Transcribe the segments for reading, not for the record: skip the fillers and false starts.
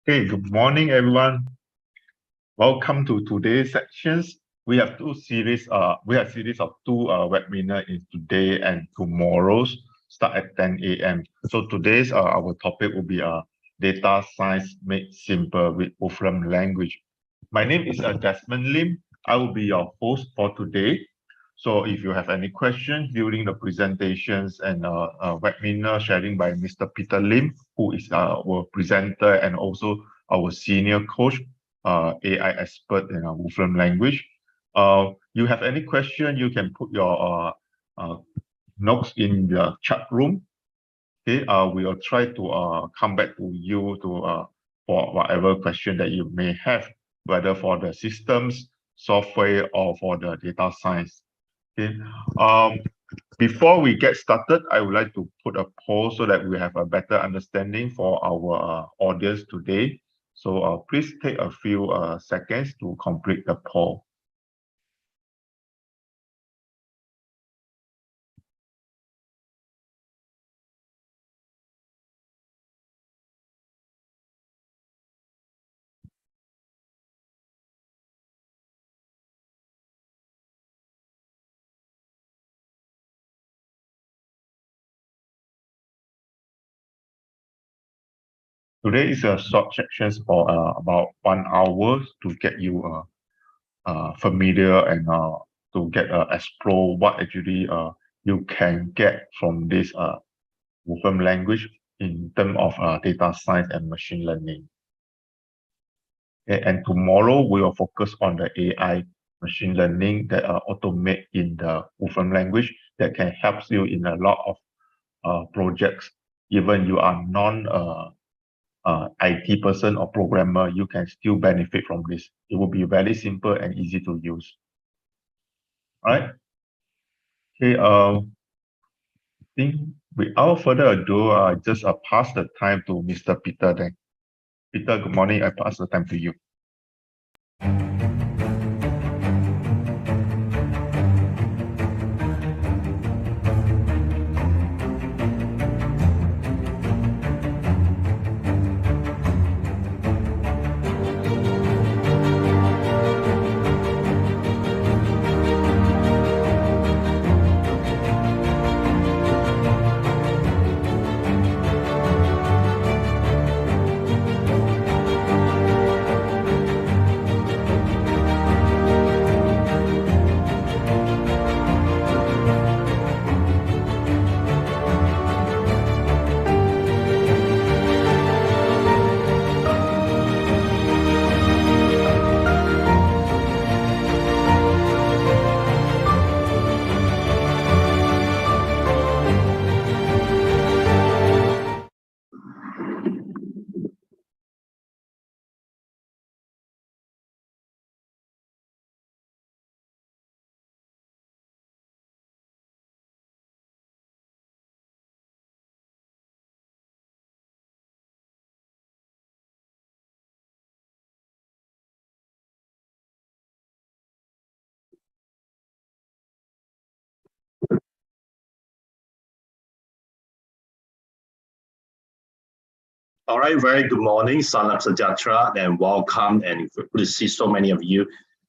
Okay, good morning, everyone. Welcome to today's sections. We have series of two webinars in today and tomorrow's start at 10 a.m. So today's our topic will be data science made simple with Wolfram language. My name is Desmond Lim. I will be your host for today. So if you have any questions during the presentations and webinar sharing by Mr. Peter Lim, who is our presenter and also our senior coach, AI expert in Wolfram language. You have any question, you can put your notes in the chat room. Okay, we will try to come back to you for whatever question that you may have, whether for the systems, software, or for the data science. Okay. Before we get started, I would like to put a poll so that we have a better understanding for our audience today. So please take a few seconds to complete the poll. Today is a short sections for about 1 hour to get you familiar and to get explore what actually you can get from this Wolfram language in terms of data science and machine learning. Okay, and tomorrow we will focus on the AI machine learning that automate in the Wolfram language that can help you in a lot of projects. Even you are non IT person or programmer, you can still benefit from this. It will be very simple and easy to use. All right. Okay. Think without further ado, I just pass the time to Mr. Peter. Then, Peter, good morning. I pass the time to you. All right, very good morning, Salam Sajatra, and welcome. And good to see so many of you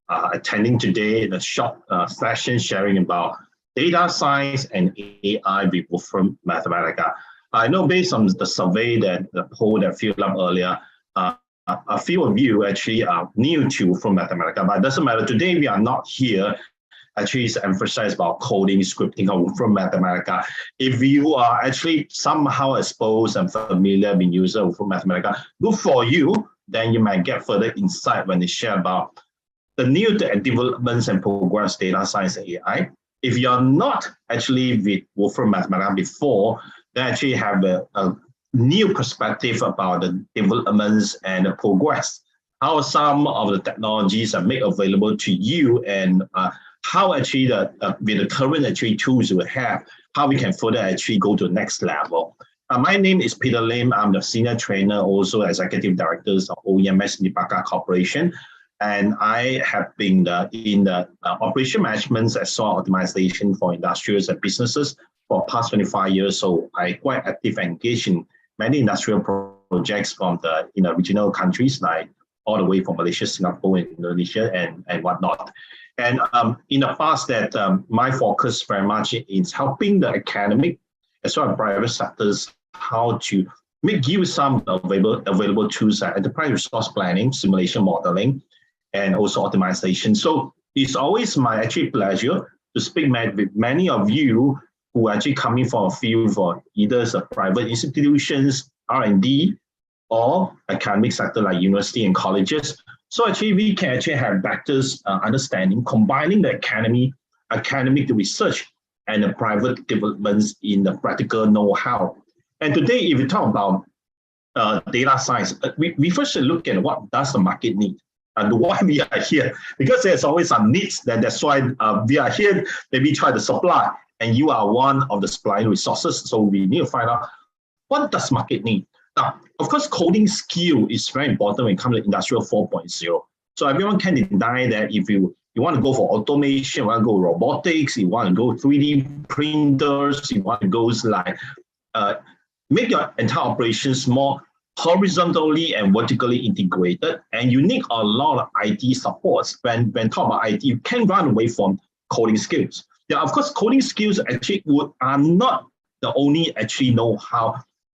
attending today the short session sharing about data science and AI with Wolfram Mathematica. I know based on the survey the poll that filled up earlier, a few of you actually are new to Wolfram Mathematica, but it doesn't matter. Today we are not here actually is emphasized about coding, scripting, or from Mathematica. If you are actually somehow exposed and familiar with user from Mathematica, good for you. Then you might get further insight when they share about the new developments and progress data science and AI. If you're not actually with Wolfram Mathematica before, they actually have a new perspective about the developments and the progress. How some of the technologies are made available to you, and how actually with the current actually tools we have, how we can further actually go to the next level. My name is Peter Lim. I'm the senior trainer, also executive director of OEMS Nipaka Corporation. And I have been in the operation management and software optimization for industrials and businesses for past 25 years. So I quite active and engaged in many industrial projects from the regional countries like all the way from Malaysia, Singapore, Indonesia, and whatnot. And in the past, that my focus very much is helping the academic as well as private sectors how to make use some available tools like enterprise resource planning, simulation modeling, and also optimization. So it's always my actually pleasure to speak with many of you who are actually coming from a field for either private institutions, R&D, or academic sector like university and colleges. So actually we can actually have better understanding, combining the academic research and the private developments in the practical know-how. And today, if we talk about data science, we first should look at what does the market need and why we are here. Because there's always some needs, that's why we are here, maybe try to supply, and you are one of the supplying resources. So we need to find out what does market need. Now, of course, coding skill is very important when it comes to Industrial 4.0. So everyone can deny that if you want to go for automation, you want to go robotics, you want to go 3D printers, you want to go like make your entire operations more horizontally and vertically integrated, and you need a lot of IT supports. When talk about IT, you can run away from coding skills. Yeah, of course, coding skills actually are not the only actually know-how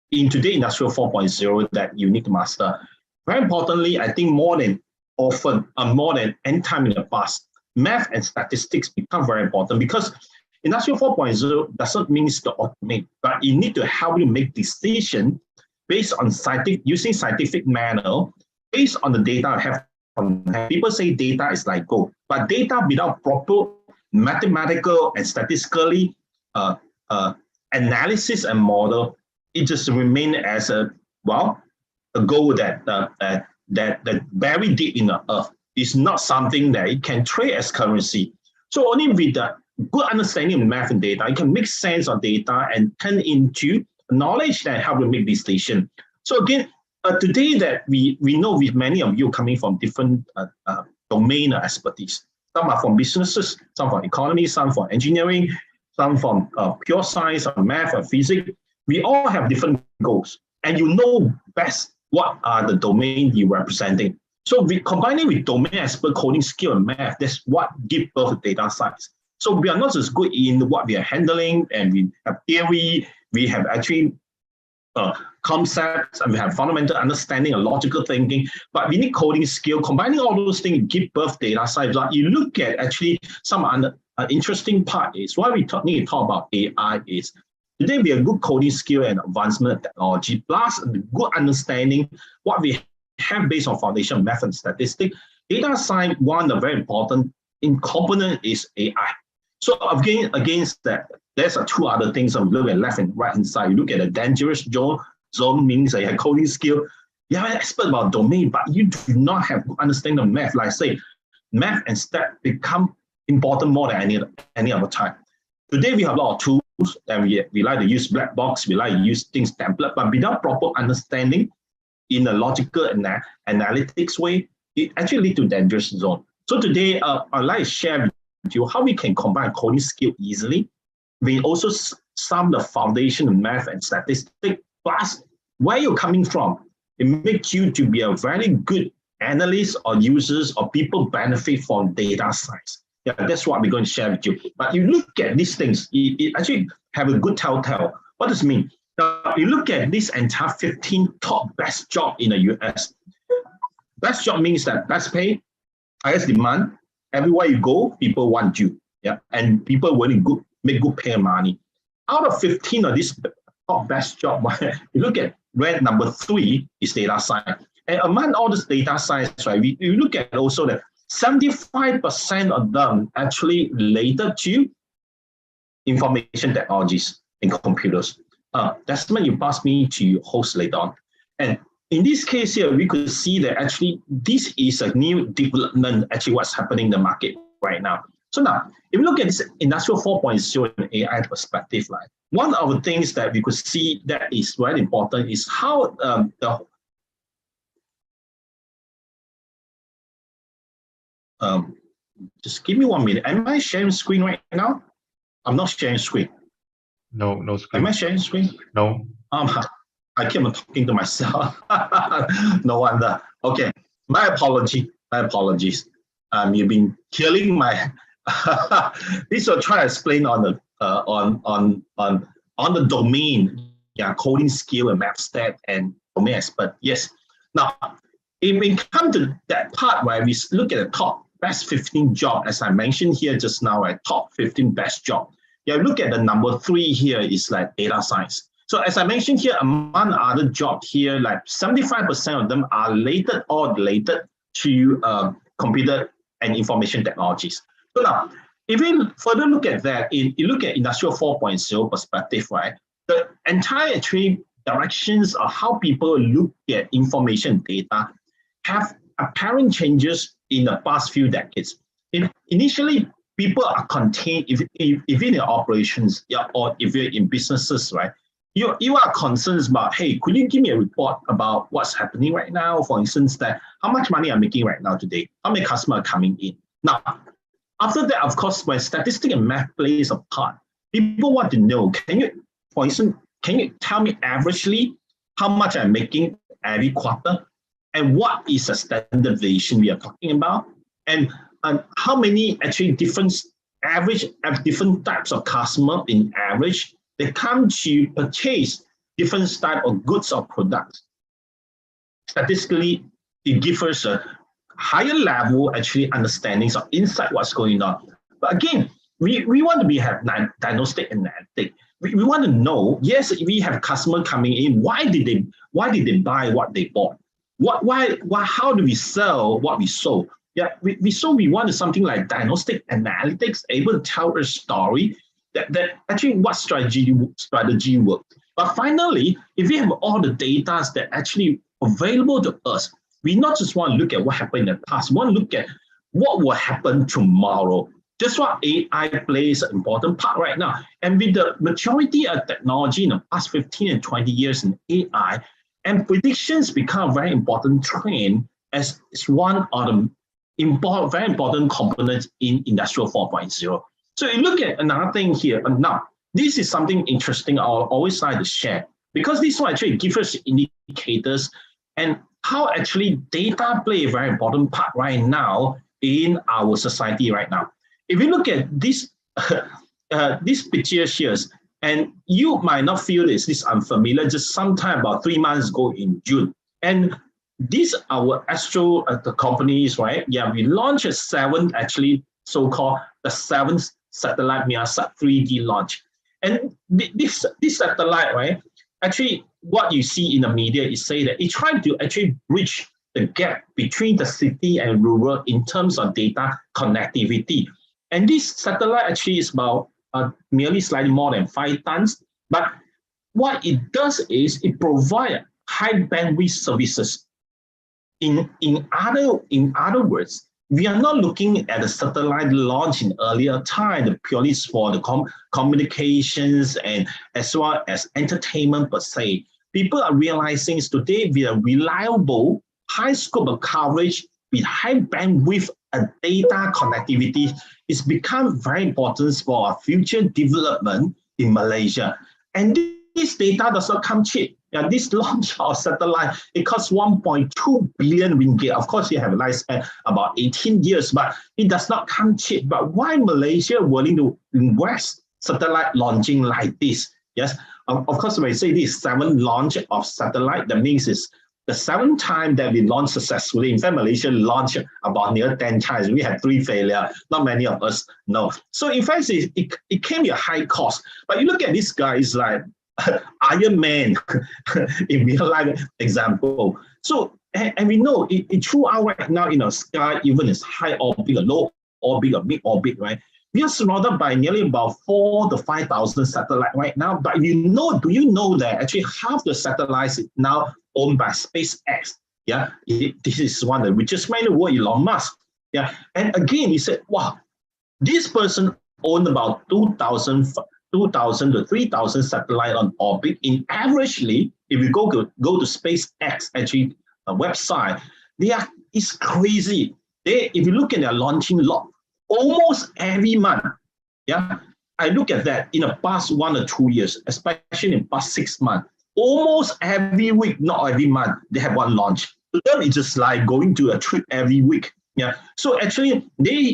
in today's Industrial 4.0 that you need to master. Very importantly, I think more than any time in the past, math and statistics become very important, because Industrial 4.0 doesn't mean to automate, but you need to help you make decisions based on using scientific manner, based on the data I have. People say data is like gold, but data without proper mathematical and statistically analysis and model, it just remains as a gold that buried deep in the earth. It's not something that it can trade as currency. So only with the good understanding of math and data, you can make sense of data and turn into knowledge that help you make decisions. So again, today that we know with many of you coming from different domain expertise. Some are from businesses, some from economy, some from engineering, some from pure science or math or physics. We all have different goals, and you know best what are the domain you're representing. So we combining with domain expert coding skill and math, that's what gives birth to data science. So we are not just good in what we are handling, and we have theory, we have actually concepts, and we have fundamental understanding and logical thinking, but we need coding skill. Combining all those things give birth to data science. You look at actually some interesting part is why we need to talk about AI is today we have good coding skill and advancement of technology, plus good understanding what we have based on foundation math and statistics. Data science, one of the very important component is AI. So again, against that, there's two other things. So look at left and right hand side. You look at a dangerous zone. Zone means that you have coding skill. You have an expert about domain, but you do not have understanding of math. Like say, math and stat become important more than any other time. Today we have a lot of tools, and we like to use black box. We like to use things template, but without proper understanding in a logical and analytics way, it actually leads to dangerous zone. So today, I'd like to share with you how we can combine coding skill easily. We also some the foundation of math and statistics, plus where you're coming from. It makes you to be a very good analyst or users or people benefit from data science. Yeah, that's what we're going to share with you. But you look at these things, it actually have a good telltale. What does it mean? Now, you look at this entire 15 top best job in the US. Best job means that best pay, highest demand. Everywhere you go, people want you. Yeah, and people willing to make good pay money. Out of 15 of these top best job, you look at rank number 3 is data science. And among all this data science, right, you look at also that 75% of them actually related to information technologies and computers. That's when you pass me to host later on. And in this case here, we could see that actually this is a new development, actually what's happening in the market right now. So now, if you look at this Industrial 4.0 and AI perspective, like one of the things that we could see that is very important is how just give me 1 minute. Am I sharing screen right now? I'm not sharing screen. No screen. Am I sharing screen? No. I keep on talking to myself. No wonder. Okay, my apology. My apologies. You've been killing my. This will try to explain on the on the domain. Yeah, coding skill and math stat and domain expert. Yes. Now, if we come to that part where we look at the top best 15 job, as I mentioned here just now, right? Top 15 best job. Yeah, look at the number 3 here is like data science. So as I mentioned here, among other jobs here, like 75% of them are related to computer and information technologies. So now, if we further look at that, you look at Industrial 4.0 perspective, right? The entire directions of how people look at information data have apparent changes in the past few decades. Initially, people are contained, if in your operations, yeah, or if you're in businesses, right? You are concerned about, hey, could you give me a report about what's happening right now? For instance, that how much money I'm making right now today, how many customers are coming in. Now, after that, of course, when statistics and math plays a part, people want to know, for instance, can you tell me averagely how much I'm making every quarter? And what is the standard deviation we are talking about? And how many actually different types of customer in average, they come to purchase different type of goods or products. Statistically, it gives us a higher level actually understandings of insight what's going on. But again, we want to have diagnostic analytic. We want to know, yes, we have customer coming in, why did they buy what they bought? How do we sell what we sold? Yeah, we wanted something like diagnostic analytics, able to tell a story that actually what strategy worked. But finally, if we have all the data that actually available to us, we not just want to look at what happened in the past, we want to look at what will happen tomorrow. That's why AI plays an important part right now. And with the maturity of technology in the past 15 and 20 years in AI, and predictions become a very important trend as one of the very important components in Industrial 4.0. So you look at another thing here. Now, this is something interesting I always like to share, because this one actually gives us indicators and how actually data play a very important part right now in our society right now. If you look at this picture here, and you might not feel this unfamiliar, just sometime about 3 months ago in June. And these our Astro the companies, right? Yeah, we launched a 7 actually so-called the 7th satellite MEASAT 3D launch. And this satellite, right? Actually, what you see in the media is say that it tried to actually bridge the gap between the city and rural in terms of data connectivity. And this satellite actually is about merely slightly more than 5 tons. But what it does is it provides high bandwidth services. In other words, we are not looking at a satellite launch in earlier time purely for the communications and as well as entertainment per se. People are realizing today we are reliable, high scope of coverage with high bandwidth data connectivity is become very important for our future development in Malaysia. And this data does not come cheap. Yeah, this launch of satellite, it costs 1.2 billion ringgit. Of course, you have a lifespan about 18 years, but it does not come cheap. But why Malaysia willing to invest satellite launching like this? Yes, of course, when I say this 7th launch of satellite, that means it's the 7th time that we launched successfully. In fact, Malaysia launched about near 10 times. We had 3 failures. Not many of us know. So in fact, it came at a high cost. But you look at these guys like Iron Man in real life example. So, and we know it threw out right now in the sky, even as high orbit, a low orbit, a mid orbit, right? We are surrounded by nearly about 4,000 to 5,000 satellites right now. But do you know that actually half the satellites is now owned by SpaceX? Yeah, this is one of the richest man in the world, Elon Musk. Yeah, and again, he said, wow, this person owned about 2,000 to 3,000 satellites on orbit. In averagely, if you go to SpaceX actually a website, it's crazy. If you look at their launching log, almost every month, yeah, I look at that in the past 1 or 2 years, especially in the past 6 months, almost every week, not every month, they have one launch. To them, it's just like going to a trip every week. Yeah. So actually,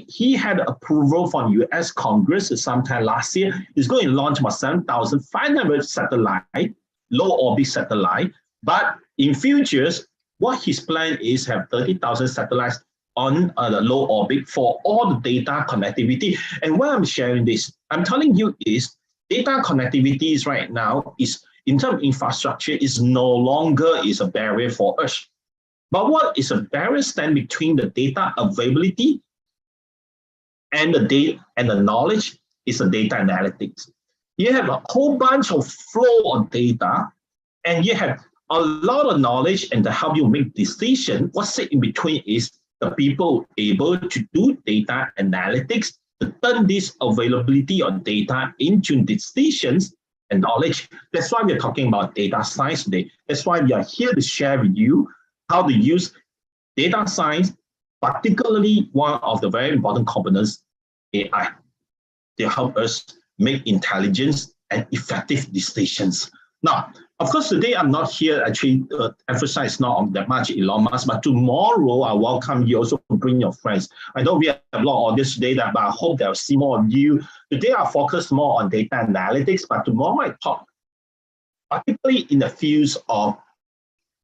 he had approval from US Congress sometime last year. He's going to launch about 7,500 satellite, low orbit satellite. But in futures, what his plan is have 30,000 satellites on the low orbit for all the data connectivity. And why I'm sharing this, I'm telling you is data connectivity is right now is in terms of infrastructure is no longer is a barrier for us. But what is a barrier stand between the data availability and the data and the knowledge is the data analytics. You have a whole bunch of flow of data, and you have a lot of knowledge and to help you make decisions. What's sit in between is the people able to do data analytics to turn this availability of data into decisions and knowledge. That's why we're talking about data science today. That's why we are here to share with you how to use data science, particularly one of the very important components, AI, to help us make intelligence and effective decisions. Now, of course, today I'm not here actually emphasize not on that much Elon Musk, but tomorrow I welcome you also to bring your friends. I know we have a lot of audience today, but I hope they'll see more of you. Today I focus more on data analytics, but tomorrow I talk particularly in the fields of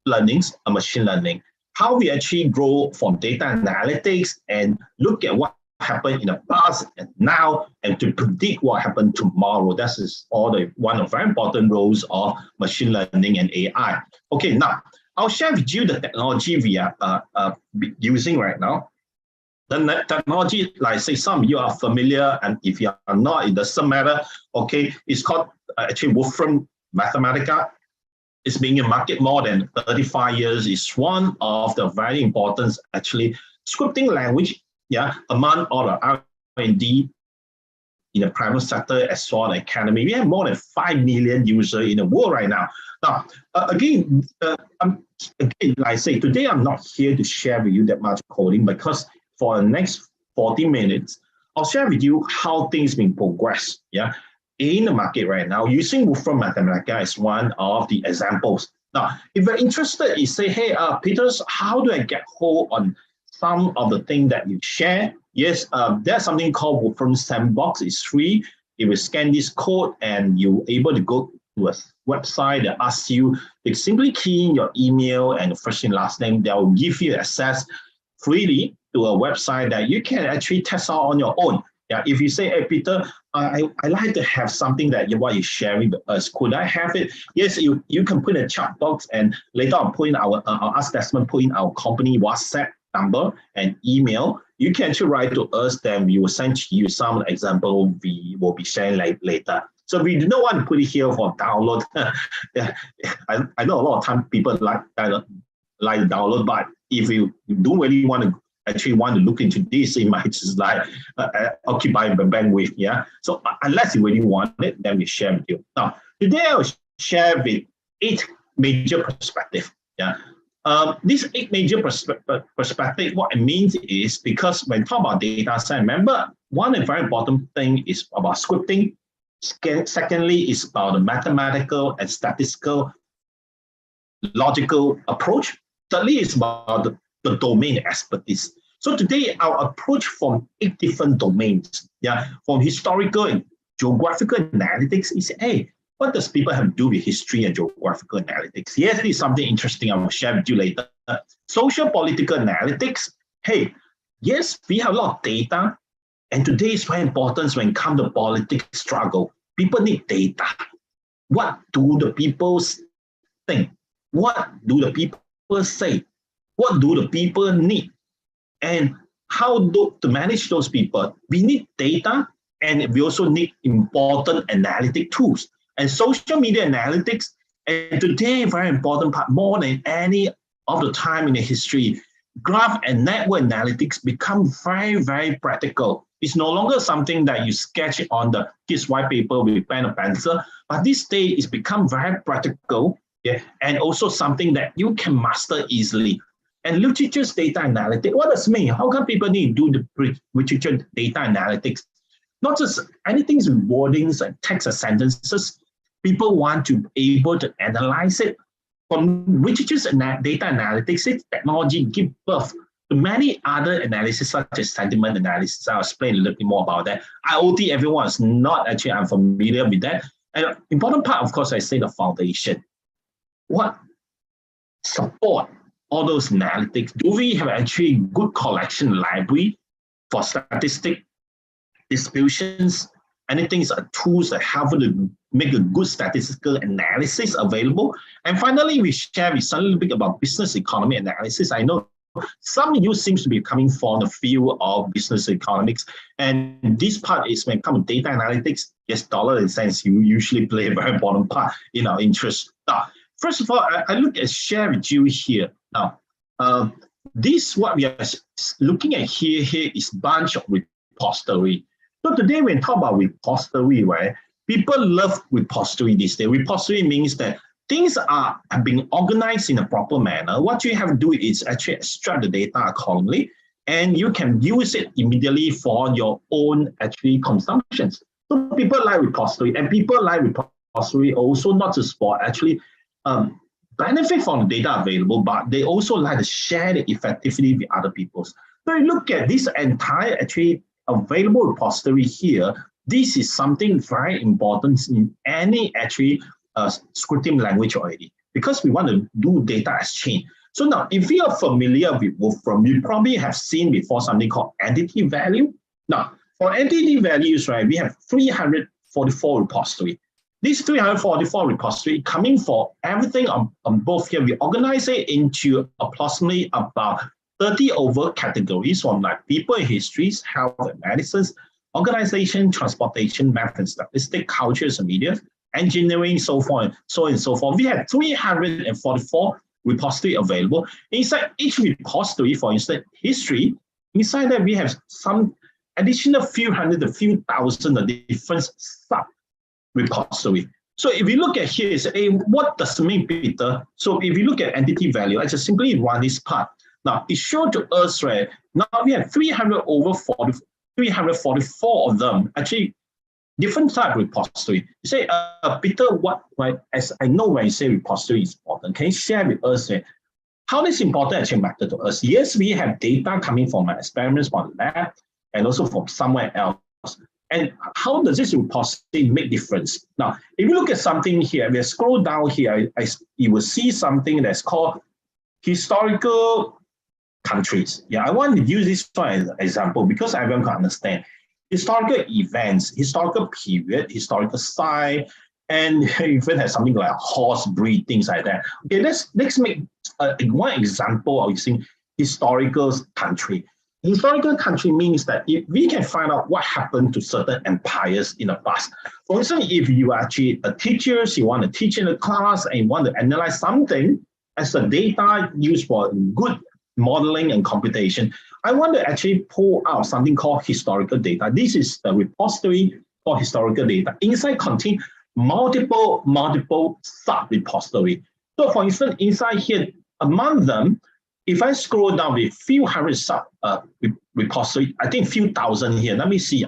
learnings and machine learning, how we actually grow from data analytics and look at what happened in the past and now and to predict what happened tomorrow. That is all one of the very important roles of machine learning and AI. Okay, now I'll share with you the technology we are using right now. The technology, like say some of you are familiar, and if you are not, it doesn't matter. Okay, it's called actually Wolfram Mathematica. It's been in market more than 35 years. It's one of the very important actually scripting language, yeah, among all the R&D in the private sector as well as the academy. We have more than 5 million users in the world right now. Now, again, like I say, today I'm not here to share with you that much coding because for the next 40 minutes, I'll share with you how things been progressed, yeah, in the market right now, using Wolfram Mathematica as one of the examples. Now, if you're interested, you say, hey, Peters, how do I get hold on some of the things that you share? Yes, there's something called Wolfram Sandbox. It's free. You will scan this code and you're able to go to a website that asks you to simply key in your email and first and last name. That will give you access freely to a website that you can actually test out on your own. Yeah, if you say, hey, Peter, I like to have something that what you're sharing with us. Could I have it? Yes, you can put in a chat box and later on put in I'll ask Desmond put in our company WhatsApp number and email. You can actually write to us, then we will send you some example we will be sharing later. So we do not want to put it here for download. I know a lot of time people like download, but if you don't really want to look into this, it might just like occupy the bandwidth, yeah? So unless you really want it, then we share with you. Now, today I will share with 8 major perspectives, yeah? These 8 major perspective, what it means is because when talk about data science, remember, one very important thing is about scripting. Secondly, is about the mathematical and statistical logical approach. Thirdly, is about the domain expertise. So today, our approach from 8 different domains, yeah, from historical and geographical analytics is, hey, what does people have to do with history and geographical analytics? Yes, this is something interesting I will share with you later. Social political analytics, hey, yes, we have a lot of data, and today is very important when it comes to politics struggle. People need data. What do the people think? What do the people say? What do the people need? And how to manage those people? We need data, and we also need important analytic tools. And social media analytics, and today, very important part, more than any of the time in the history, graph and network analytics become very, very practical. It's no longer something that you sketch on the kids' white paper with pen and pencil, but this day it's become very practical, yeah, and also something that you can master easily. And literature's data analytics, what does it mean? How come people need to do the literature data analytics? Not just anything with wordings and text and sentences. People want to be able to analyze it. From which is just data analytics, this technology give birth to many other analysis, such as sentiment analysis. I'll explain a little bit more about that. IoT, everyone is not actually unfamiliar with that. And important part, of course, I say the foundation. What support all those analytics? Do we have actually good collection library for statistic distributions? Anything is a tools that help to make a good statistical analysis available. And finally, we share with a little bit about business economy analysis. I know some of you seems to be coming from the field of business economics, and this part is when it comes to data analytics. Yes, dollar and cents you usually play a very important part in our interest. Now, first of all, I look at share with you here. Now, this what we are looking at here is bunch of repository. So today when we talk about repository, right? People love repository these days. Repository means that things are being organized in a proper manner. What you have to do is actually extract the data accordingly, and you can use it immediately for your own actually consumptions. So people like repository, and people like repository also not just for actually benefit from the data available, but they also like to share it effectively with other people. So you look at this entire actually available repository here. This is something very important in any actually scripting language already, because we want to do data exchange. So now, if you are familiar with Wolfram, you probably have seen before something called entity value. Now, for entity values, right, we have 344 repository. These 344 repository coming for everything on both here. We organize it into approximately about 30 over categories from like people and histories, health and medicines, organization, transportation, math and statistics, cultures and media, engineering, so on and so forth. We have 344 repository available. Inside each repository, for instance, history, inside that we have some additional few hundred to few thousand of different sub repository. So if we look at here, say, hey, what does it mean, Peter? So if you look at entity value, I just simply run this part. Now it showed to us, right? Now we have 344 of them, actually different type of repository. You say, Peter, what, right? As I know when you say repository is important, can you share with us how this important actually matter to us? Yes, we have data coming from my experiments from the lab and also from somewhere else. And how does this repository make difference? Now, if you look at something here, we scroll down here, you will see something that's called historical countries. Yeah, I want to use this one as an example because everyone can understand. Historical events, historical period, historical site, and even have something like horse breed, things like that. Okay, let's make one example of using historical country. Historical country means that if we can find out what happened to certain empires in the past. For instance, if you are actually a teacher, you want to teach in a class and you want to analyze something as the data used for good modeling and computation, I want to actually pull out something called historical data. This is the repository for historical data. Inside contain multiple sub-repository. So for instance, inside here, among them, if I scroll down with few hundred sub-repository, I think few thousand here. Let me see.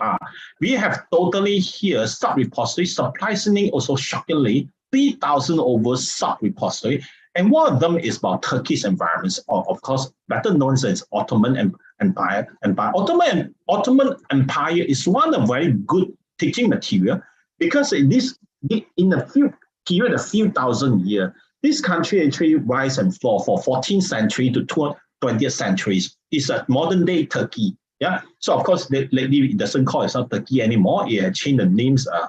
We have totally here sub-repository, surprisingly, also shockingly, 3,000 over sub-repository. And one of them is about Turkish environments, of course, better known as Ottoman Empire. Ottoman Empire is one of very good teaching material because in a few period of few thousand years, this country actually rise and fall for 14th century to 20th centuries. It's a modern day Turkey. Yeah. So of course, lately it doesn't call itself Turkey anymore. It had changed the names. I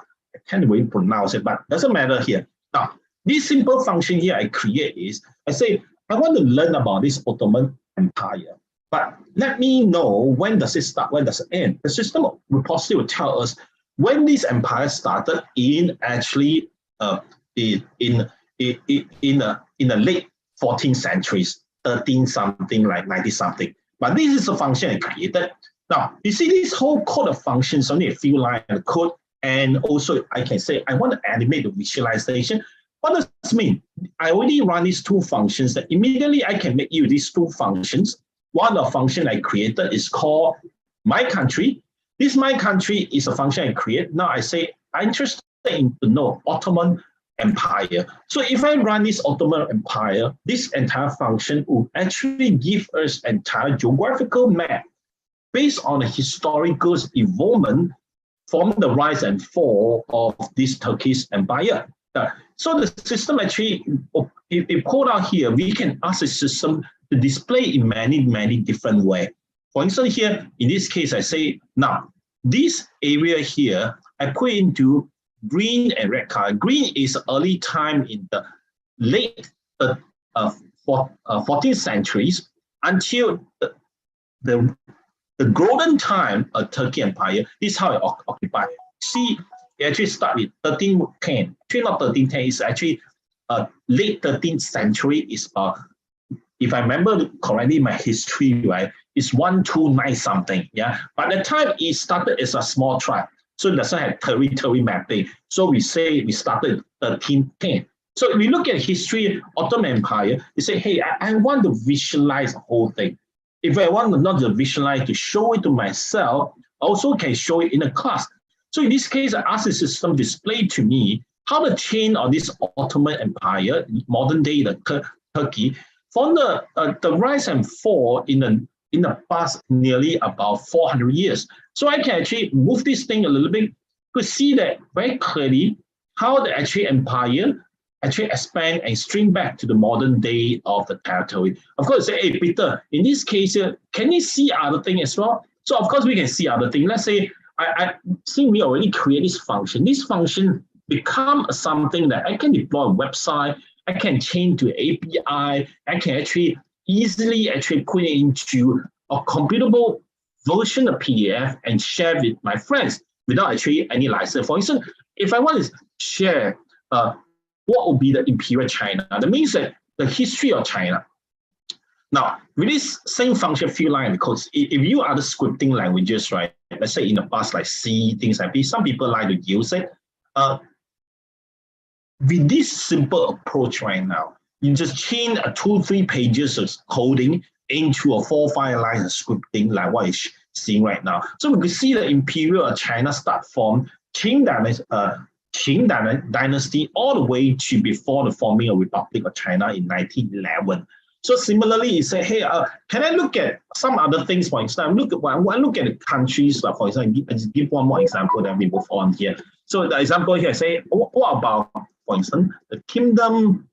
can't really pronounce it, but doesn't matter here. Now, this simple function here I create is, I say, I want to learn about this Ottoman Empire, but let me know when does it start, when does it end. The system repository will tell us when this empire started in actually in the late 14th centuries, 13 something, like 90 something. But this is a function I created. Now, you see this whole code of functions, only a few lines of code, and also I can say, I want to animate the visualization. What does this mean? I already run these two functions that immediately I can make you these two functions. One of the function I created is called my country. This my country is a function I create. Now I say, I'm interested in to know Ottoman Empire. So if I run this Ottoman Empire, this entire function will actually give us entire geographical map based on the historical involvement from the rise and fall of this Turkish Empire. So the system actually, if code out here, we can ask the system to display in many different ways. For instance, here, in this case, I say, now, this area here, I put into green and red color. Green is early time in the late 14th centuries until the golden time of Turkey Empire. This is how it occupied. See, it actually started 1310. Actually, not 1310, it's actually late 13th century. Is if I remember correctly, my history, right, is 1290 something. Yeah, by the time it started as a small tribe, so it doesn't have territory mapping. So we say we started 1310. So if we look at history, Ottoman Empire, you say, hey, I want to visualize the whole thing. If I want not to visualize, to show it to myself, I also can show it in a class. So in this case, I ask the system display to me how the chain of this Ottoman Empire, modern day the Turkey, from the rise and fall in the past nearly about 400 years. So I can actually move this thing a little bit to see that very clearly how the actually empire actually expand and string back to the modern day of the territory. Of course, say, hey, Peter, in this case, can you see other things as well? So of course, we can see other things. Let's say, I think we already create this function. This function become something that I can deploy a website, I can change to API, I can actually easily put it into a computable version of PDF and share with my friends without actually any license. For instance, if I want to share what would be the Imperial China, that means that the history of China. Now, with this same function few line codes, if you are the scripting languages, right, let's say in the past like C, things like this, some people like to use it. With this simple approach right now, you just change 2-3 pages of coding into a 4-5 lines of scripting like what is seeing right now. So we can see the Imperial China start from Qing Dynasty all the way to before the forming of Republic of China in 1911. So similarly, you say, hey, can I look at some other things? For instance, I look at the countries. For example, I just give one more example, then we move on here. So the example here, say, what about, for instance, the kingdom?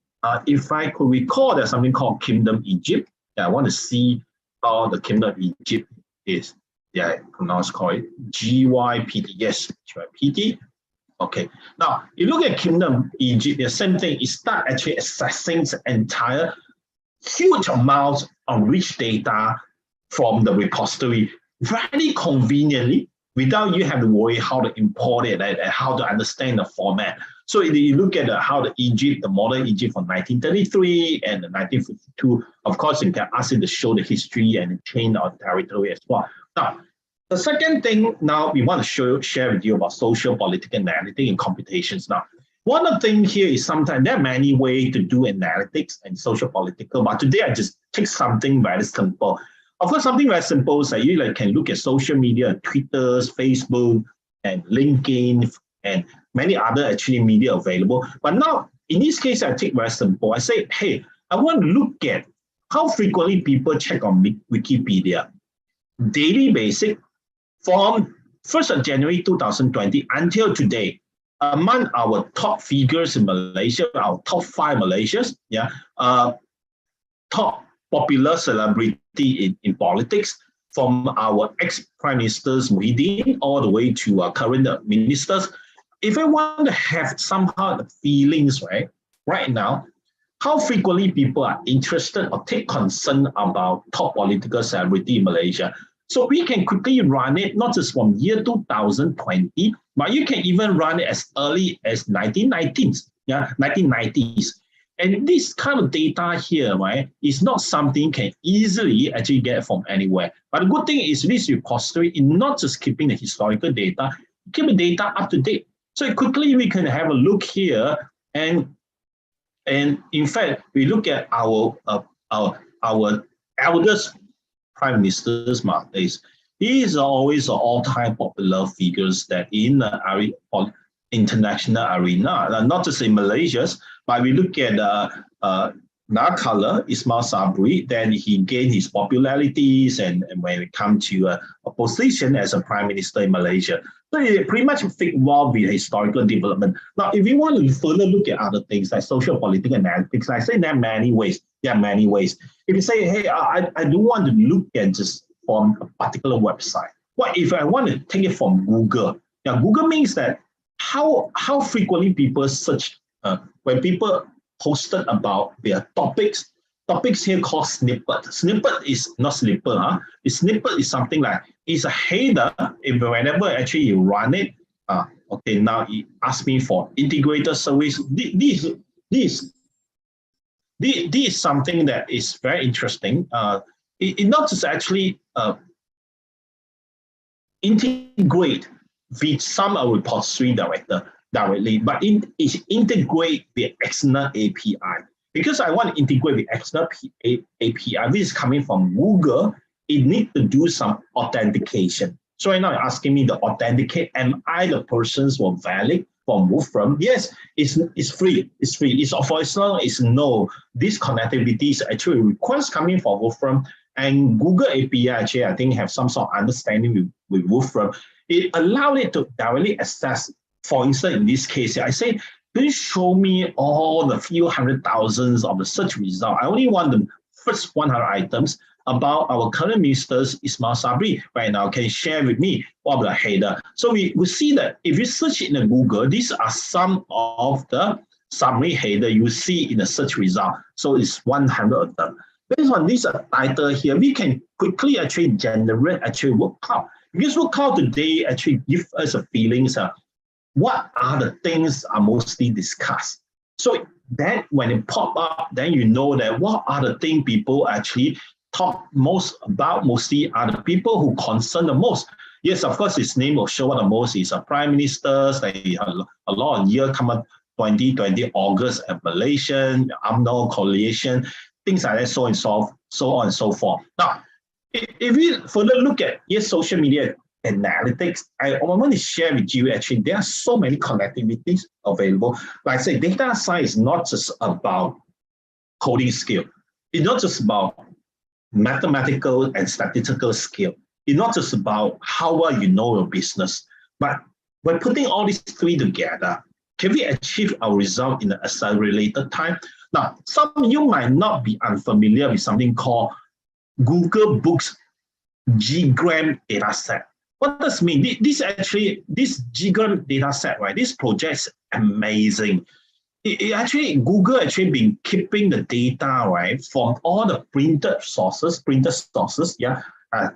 If I could recall, there's something called Kingdom Egypt. Yeah, I want to see how the Kingdom of Egypt is. Yeah, I pronounce call it GYPT. Yes, GYPT. Okay. Now, you look at Kingdom Egypt, the same thing. It start actually accessing the entire huge amounts of rich data from the repository very conveniently without you have to worry how to import it and how to understand the format. So if you look at how the modern Egypt from 1933 and 1952, of course, you can ask it to show the history and the chain of territory as well. Now, the second thing now we want to share with you about social, political, analytics, and computations. Now, one of the things here is sometimes there are many ways to do analytics and social political, but today I just take something very simple. Of course, something very simple is that you can look at social media, Twitter, Facebook, and LinkedIn, and many other actually media available. But now, in this case, I take very simple. I say, hey, I want to look at how frequently people check on Wikipedia. Daily basic from 1st of January 2020 until today. Among our top figures in Malaysia, our top 5 Malaysians, top popular celebrity in politics, from our ex-prime ministers Muhyiddin all the way to our current ministers. If I want to have somehow the feelings, right now, how frequently people are interested or take concern about top political celebrity in Malaysia. So we can quickly run it, not just from year 2020, but you can even run it as early as 1990s. And this kind of data here, is not something you can easily actually get from anywhere. But the good thing is this repository is not just keeping the historical data, keep the data up to date. So quickly we can have a look here, and in fact, we look at our eldest prime ministers nowadays. These are always all-time popular figures that in the international arena, not just in Malaysia, but we look at Nakala, Ismail Sabri, then he gained his popularities and when it comes to a position as a prime minister in Malaysia. So it pretty much fit well with historical development. Now, if you want to further look at other things like social political analytics, I say there are many ways. There are many ways. If you say, hey, I don't want to look at just from a particular website. What if I want to take it from Google? Now, Google means that how frequently people search when people posted about their topics here called snippet. Snippet is not slipper, huh? A snippet is something like it's a header. If whenever actually you run it, okay, now it asks me for integrated service. This is something that is very interesting. It not just actually integrate with some repository directly, but it integrate the external API. Because I want to integrate with external API, which is coming from Google, it needs to do some authentication. So right now you're asking me to authenticate, am I the persons who are valid from Wolfram? Yes, it's free. It's free. It's for as long as no, this connectivity is actually a request coming from Wolfram, and Google API actually I think have some sort of understanding with Wolfram. It allowed it to directly access. For instance, in this case, I say, please show me all the few hundred thousands of the search result. I only want the first 100 items about our current ministers, Ismail Sabri, right now. Can you share with me what the header? So we see that if you search in the Google, these are some of the summary header you see in the search result. So it's 100 of them. Based on this title here, we can quickly actually generate work cloud. Because work cloud today actually gives us a feeling what are the things are mostly discussed. So then when it pop up, then you know that what are the things people actually talk most about, mostly are the people who concern the most. Yes, of course, his name will show what the most is a prime minister, like a lot of year come up 2020 August at Malaysia, UMNO coalition, things like that, so on and so forth. Now, if we further look at social media analytics, I want to share with you actually there are so many connectivities available. Like I say, data science is not just about coding skill. It's not just about mathematical and statistical skill. It's not just about how well you know your business. But by putting all these three together, can we achieve our result in an accelerated time? Now, some of you might not be unfamiliar with something called Google Books G-gram dataset. What does it mean? This G-gram dataset, right? This project is amazing. Google actually been keeping the data, right, from all the printed sources, yeah,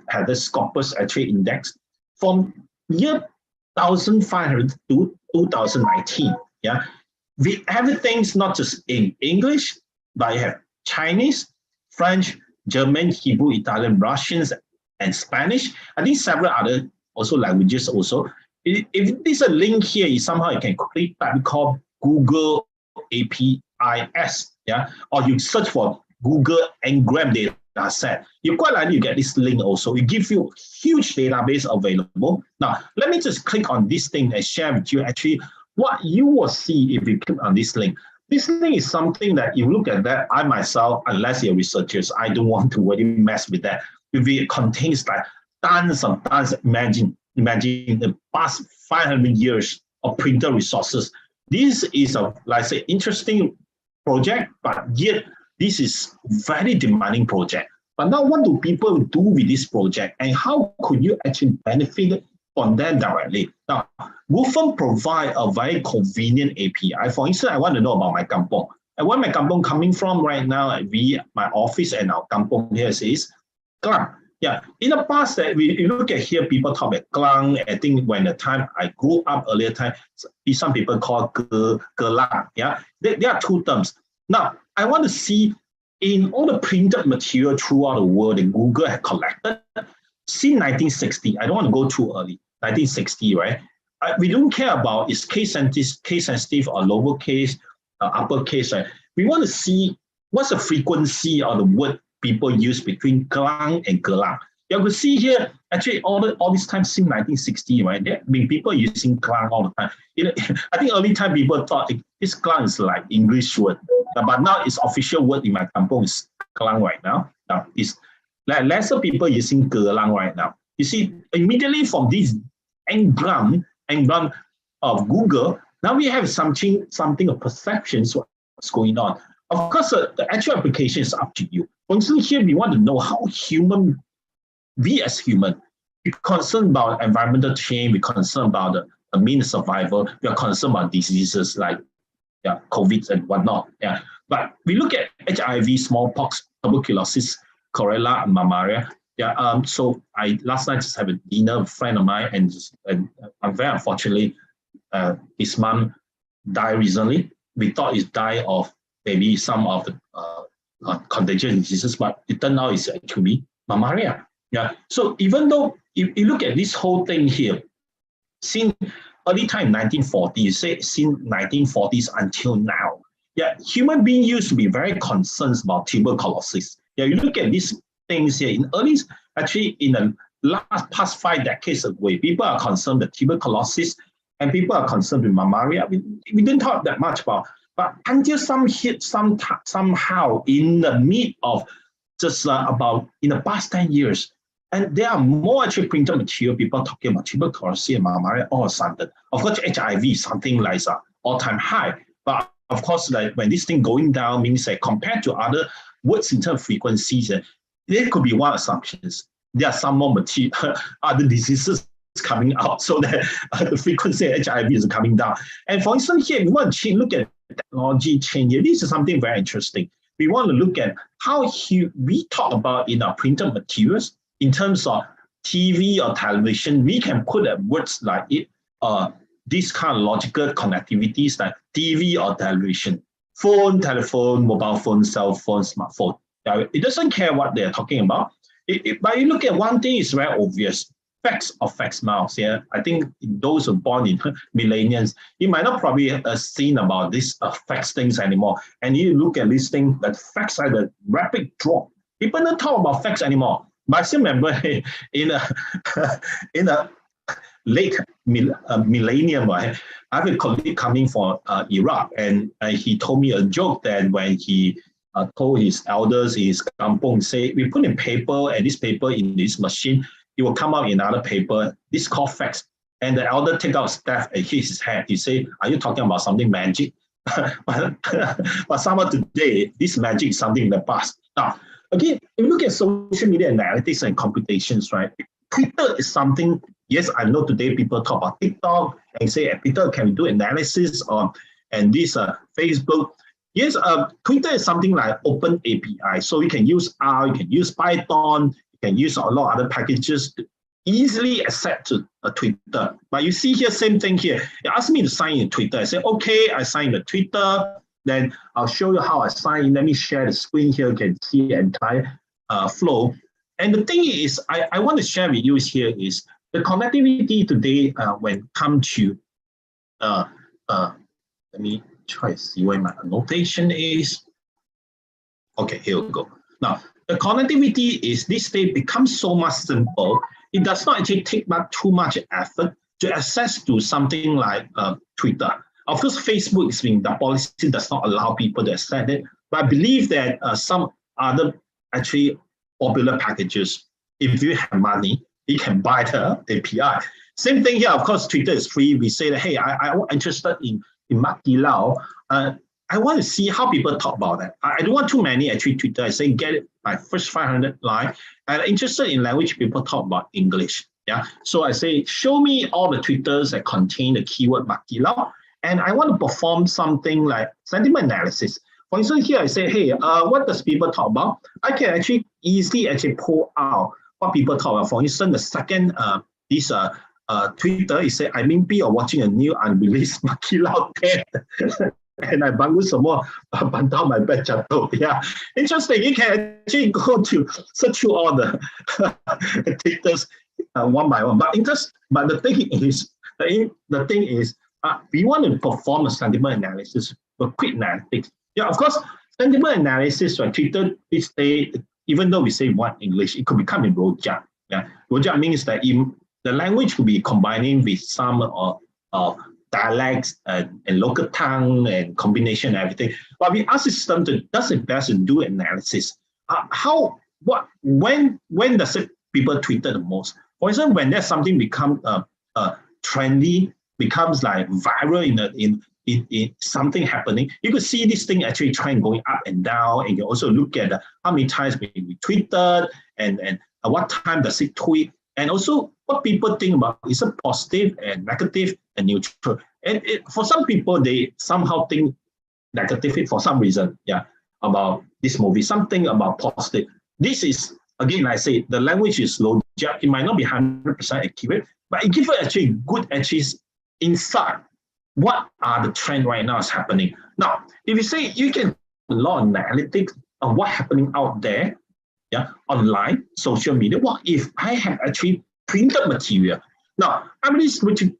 had the Scopus actually index from year 1500 to 2019, yeah. Everything's not just in English, but you have Chinese, French, German, Hebrew, Italian, Russians, and Spanish. I think several other also languages also. If there's a link here, somehow you can quickly type called Google APIS, yeah, or you search for Google Ngram data set. You're quite likely to get this link also. It gives you huge database available. Now, let me just click on this thing and share with you actually what you will see if you click on this link. This thing is something that you look at that, I myself, unless you're researchers, I don't want to really mess with that. If it contains like tons, imagine the past 500 years of printer resources. This is a, like I say, interesting project, but yet this is very demanding project. But now what do people do with this project and how could you actually benefit from them directly? Now, Wolfram provide a very convenient API. For instance, I want to know about my kampong. And where my kampong coming from right now, my office and our kampong here is Klang. Yeah, in the past, you look at here, people talk about Klang. I think when the time I grew up earlier time, some people call Kelang. Yeah, there are two terms. Now, I want to see in all the printed material throughout the world that Google had collected since 1960. I don't want to go too early. 1960, right? We don't care about is case sensitive or lowercase, uppercase, right? We want to see what's the frequency of the word people use between Klang and Kelang. You can see here, Actually, all this time since 1960, right? There have been people using klang all the time. I think early time people thought this klang is like English word, but now it's official word in my kampong is klang right now. Now it's like lesser people using gelang right now. You see, immediately from this engram of Google, now we have something of perceptions what's going on. Of course, the actual application is up to you. For instance, here we want to know how we as human, we're concerned about environmental change, we're concerned about the mean survival, we are concerned about diseases like COVID and whatnot. Yeah. But we look at HIV, smallpox, tuberculosis, cholera, and malaria. Yeah. So I last night just had a dinner with a friend of mine, and I'm very unfortunately, his mom died recently. We thought he died of maybe some of the contagious diseases, but it turned out it's actually malaria. Yeah. So even though if you look at this whole thing here, since early time 1940s, say since 1940s until now, yeah, human beings used to be very concerned about tuberculosis. Yeah, you look at these things here in actually in the past 5 decades away, people are concerned with tuberculosis and people are concerned with malaria. We didn't talk that much about, but until somehow in the mid of just about in the past 10 years, and there are more actually printed material, people talking about tuberculosis and malaria all of a sudden. Of course, HIV is something like an all-time high. But of course, like when this thing going down means that compared to other words in terms of frequencies, there could be one assumptions. There are some more other diseases coming out, so that the frequency of HIV is coming down. And for instance, here we want to look at technology change. This is something very interesting. We want to look at how we talk about in our printed materials. In terms of TV or television, we can put words like this kind of logical connectivities like TV or television, phone, telephone, mobile phone, cell phone, smartphone. It doesn't care what they're talking about. But you look at one thing is very obvious. Facts or facts mouse. Yeah, I think those who are born in millennials, you might not probably have seen about this facts things anymore. And you look at this thing, that facts are the rapid drop. People don't talk about facts anymore. But I still remember in a late millennium, I have a colleague coming from Iraq, and he told me a joke that when he told his elders, his kampong, say, we put in paper, and this paper in this machine, it will come out in another paper. This is called facts. And the elder take out staff and hit his head. He say, are you talking about something magic? but somehow today, this magic is something in the past. Now, again, if you look at social media analytics and computations, right? Twitter is something, yes, I know today people talk about TikTok and say, Twitter, can we do analysis on, and this Facebook. Yes, Twitter is something like open API. So you can use R, you can use Python, you can use a lot of other packages to easily access to Twitter. But you see here, same thing here. You ask me to sign in Twitter. I say, okay, I sign the Twitter. Then I'll show you how I sign in. Let me share the screen here. You can see the entire flow. And the thing is, I want to share with you here is the connectivity today when it comes to, let me try to see where my annotation is. Okay, here we go. Now, the connectivity is this day becomes so much simple. It does not actually take too much effort to access to something like Twitter. Of course, Facebook is being, the policy does not allow people to access it, but I believe that some other actually popular packages, if you have money, you can buy the API. Same thing here, of course, Twitter is free. We say that, hey, I'm interested in Makilao. I want to see how people talk about that. I don't want too many actually Twitter. I say get it my first 500 line. I'm interested in language people talk about English. Yeah. So I say, show me all the Twitters that contain the keyword Makilao. And I want to perform something like sentiment analysis. For instance, here I say, hey, what does people talk about? I can actually easily pull out what people talk about. For instance, the second Twitter is say, I mean, be watching a new unreleased Makilao 10. And I bangun some more, bantao my bed jatuh. Yeah, interesting. You can actually go to search through all the Twitters one by one. But the thing is, we want to perform a sentiment analysis, a quick analytics. Yeah, of course, sentiment analysis, right? Twitter this day, even though we say one English, it could become in Rojak. Yeah, rojak means that the language will be combining with some dialects and local tongue and combination and everything. But we ask the system to does its best to do analysis. When does it people tweeted the most? For example, when there's something become trendy, becomes like viral in something happening, you could see this thing actually trend going up and down, and you also look at how many times we tweeted and what time does it tweet, and also what people think about is it positive and negative and neutral. And for some people, they somehow think negative for some reason, yeah, about this movie, something about positive. This is, again, I say, the language is low. It might not be 100% accurate, but it gives you actually good insight. What are the trends right now is happening? Now, if you say you can a lot of analytics of what's happening out there, yeah, online, social media, what if I have actually printed material? Now, I believe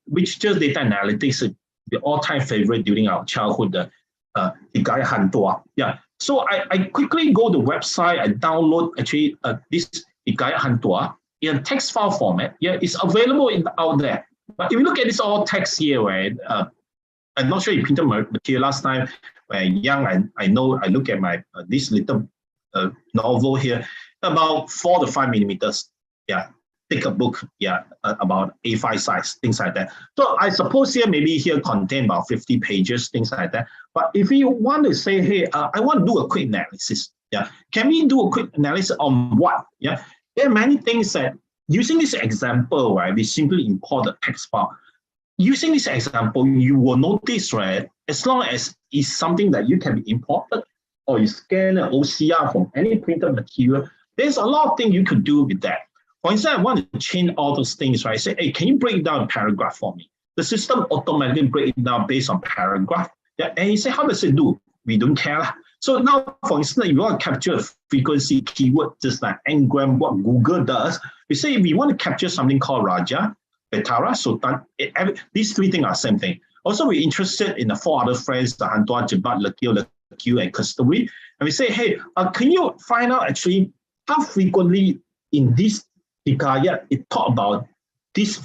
which just data analytics, the all-time favorite during our childhood, Hikayat Hantua. Yeah. So I quickly go to the website, I download actually this Hikayat Hantua in a text file format. Yeah, it's available out there. But if you look at this all text here, right? I'm not sure you printed material last time when young. I know I look at my this little novel here, about 4 to 5 millimeters. Yeah, take a book. Yeah, about A5 size, things like that. So I suppose here contain about 50 pages, things like that. But if you want to say, hey, I want to do a quick analysis. Yeah, can we do a quick analysis on what? Yeah, there are many things that using this example, right? We simply import the text file. Using this example, you will notice, right, as long as it's something that you can be imported or you scan an OCR from any printed material, there's a lot of things you could do with that. For instance, I want to change all those things, right? Say, hey, can you break down a paragraph for me? The system automatically breaks it down based on paragraph. Yeah, and you say, how does it do? We don't care. So now, for instance, if you want to capture a frequency keyword, just like Ngram, what Google does, we say if we want to capture something called Raja, Betara, Sultan, these 3 things are the same thing. Also, we're interested in the 4 other friends, the Hantua, Jebat, Lekio, and Custody. And we say, hey, can you find out actually how frequently in this Hikayat it talk about these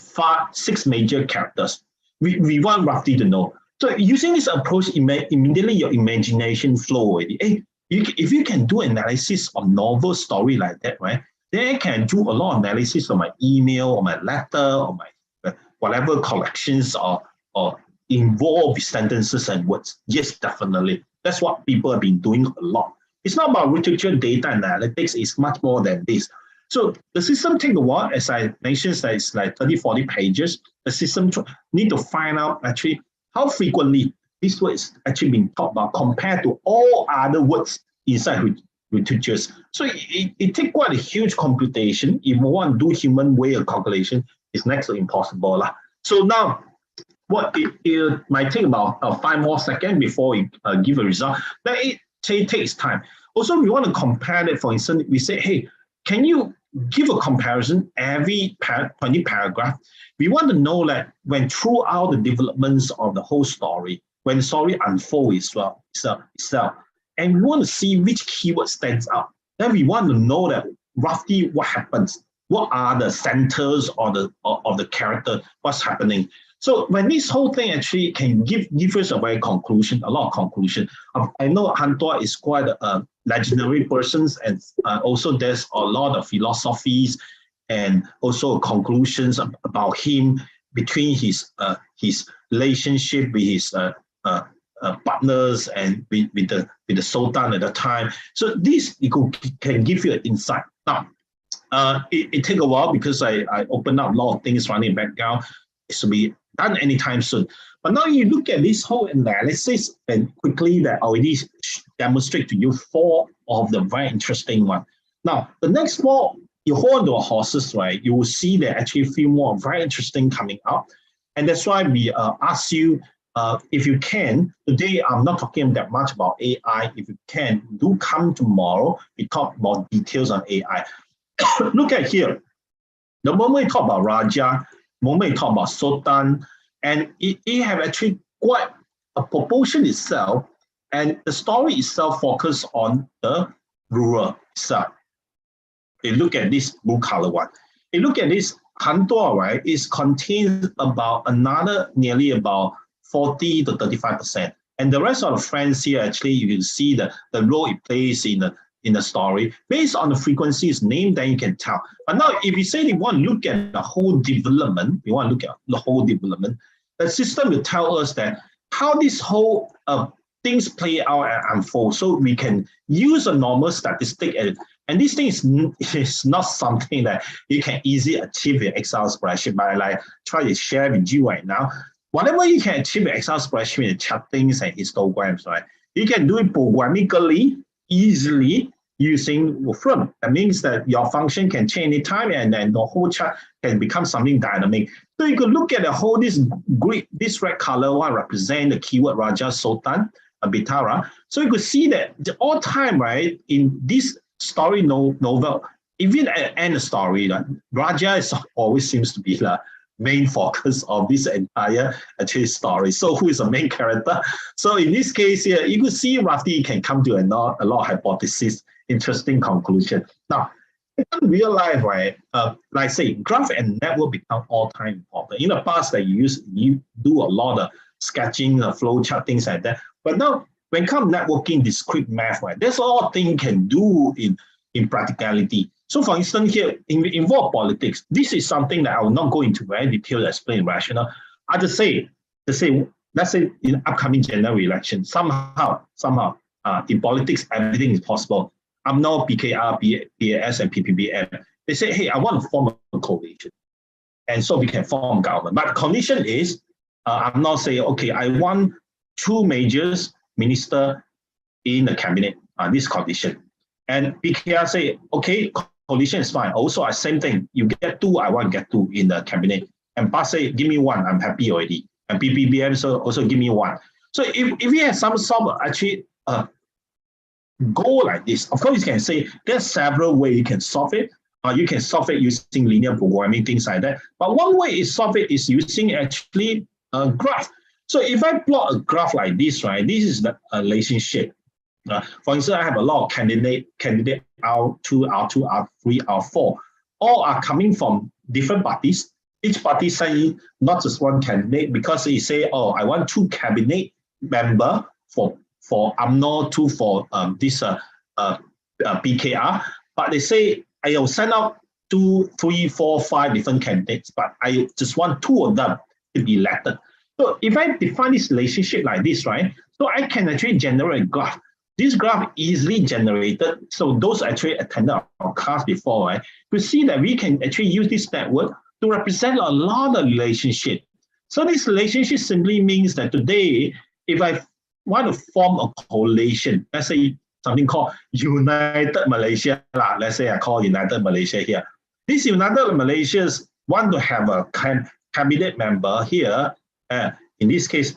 6 major characters? We want roughly to know. So using this approach, immediately your imagination flow already. Hey, if you can do analysis of novel story like that, right? Then I can do a lot of analysis on my email, or my letter, or my whatever collections or involved with sentences and words. Yes, definitely. That's what people have been doing a lot. It's not about literature data analytics. It's much more than this. So the system take a while, as I mentioned, that it's like 30, 40 pages. The system need to find out actually how frequently this word is actually being talked about compared to all other words inside literatures. So it takes quite a huge computation. If you want to do human way of calculation, it's next to impossible. So now, what it might take about 5 more seconds before we give a result. But it takes time. Also, we want to compare it. For instance, we say, hey, can you give a comparison every 20 paragraph? We want to know that when throughout the developments of the whole story, when the story unfolds itself, and we want to see which keyword stands out. Then we want to know that roughly what happens, what are the centers of the character, what's happening. So when this whole thing actually can give us a lot of conclusion. I know Hantua is quite a legendary person, and also there's a lot of philosophies and also conclusions about him between his relationship with his partners and with the Sultan at the time. So this can give you an insight. Now, it take a while because I opened up a lot of things running background. It should be done anytime soon. But now you look at this whole analysis, and quickly that I already demonstrate to you 4 of the very interesting one. Now, the next 4, you hold onto a horses, right? You will see there actually a few more very interesting coming up. And that's why we ask you, if you can, today I'm not talking that much about AI. If you can, do come tomorrow. We talk more details on AI. Look at here. The moment we talk about Raja, the moment we talk about Sultan, and it have actually quite a proportion itself, and the story itself focus on the rural itself. You look at this blue color one. you look at this, 很多, right, is contains about another nearly about 40 to 35%. And the rest of the friends here, actually, you can see the role it plays in the story. Based on the frequencies name, then you can tell. But now, if you say you want to look at the whole development, the system will tell us that how this whole things play out and unfold. So we can use a normal statistic, and this thing is not something that you can easily achieve in Excel spreadsheet. But I try to share with you right now. Whatever you can achieve in Excel spreadsheet with chartings and histograms, right? You can do it programmatically, easily using Wolfram. That means that your function can change anytime, and then the whole chart can become something dynamic. So you could look at the whole this grid, this red color one represent the keyword Raja Sultan Bitara. So you could see that all time, right, in this story novel, even at the end of the story, Raja always seems to be the main focus of this entire story. So who is the main character? So in this case here, you could see roughly you can come to a lot of hypotheses, interesting conclusion. Now, in real life, right, like say, graph and network become all-time important. In the past, that you do a lot of sketching, flow chart, things like that. But now, when it comes networking, discrete math, right, that's all thing can do in practicality. So for instance, here, involve politics. This is something that I will not go into very detail to explain rational. I just say, let's say in upcoming general election, somehow, in politics, everything is possible. I'm now PKR, PAS, and PPBM. They say, hey, I want to form a coalition. And so we can form government. But the condition is, I'm not saying, okay, I want 2 majors minister in the cabinet, this condition. And PKR say, okay, coalition is fine. Also, same thing. You get 2, I want to get 2 in the cabinet. And PAS say, give me 1, I'm happy already. And PPBM also give me 1. So if we have some sort of actually goal like this, of course you can say there's several ways you can solve it. You can solve it using linear programming, things like that. But one way to solve it is using actually a graph. So if I plot a graph like this, right, this is the relationship. For instance, I have a lot of candidate R2, R2, R3, R4. All are coming from different parties. Each party say not just one candidate, because they say, oh, I want 2 cabinet member for UMNO, 2 for this PKR. But they say, I will send out 2, 3, 4, 5 different candidates, but I just want 2 of them to be elected. So if I define this relationship like this, right, so I can actually generate a graph. This graph easily generated. So those actually attended our class before, right, to see that we can actually use this network to represent a lot of relationship. So this relationship simply means that today, if I want to form a coalition, let's say something called United Malaysia, let's say I call United Malaysia here. These United Malaysians want to have a cabinet member here, in this case,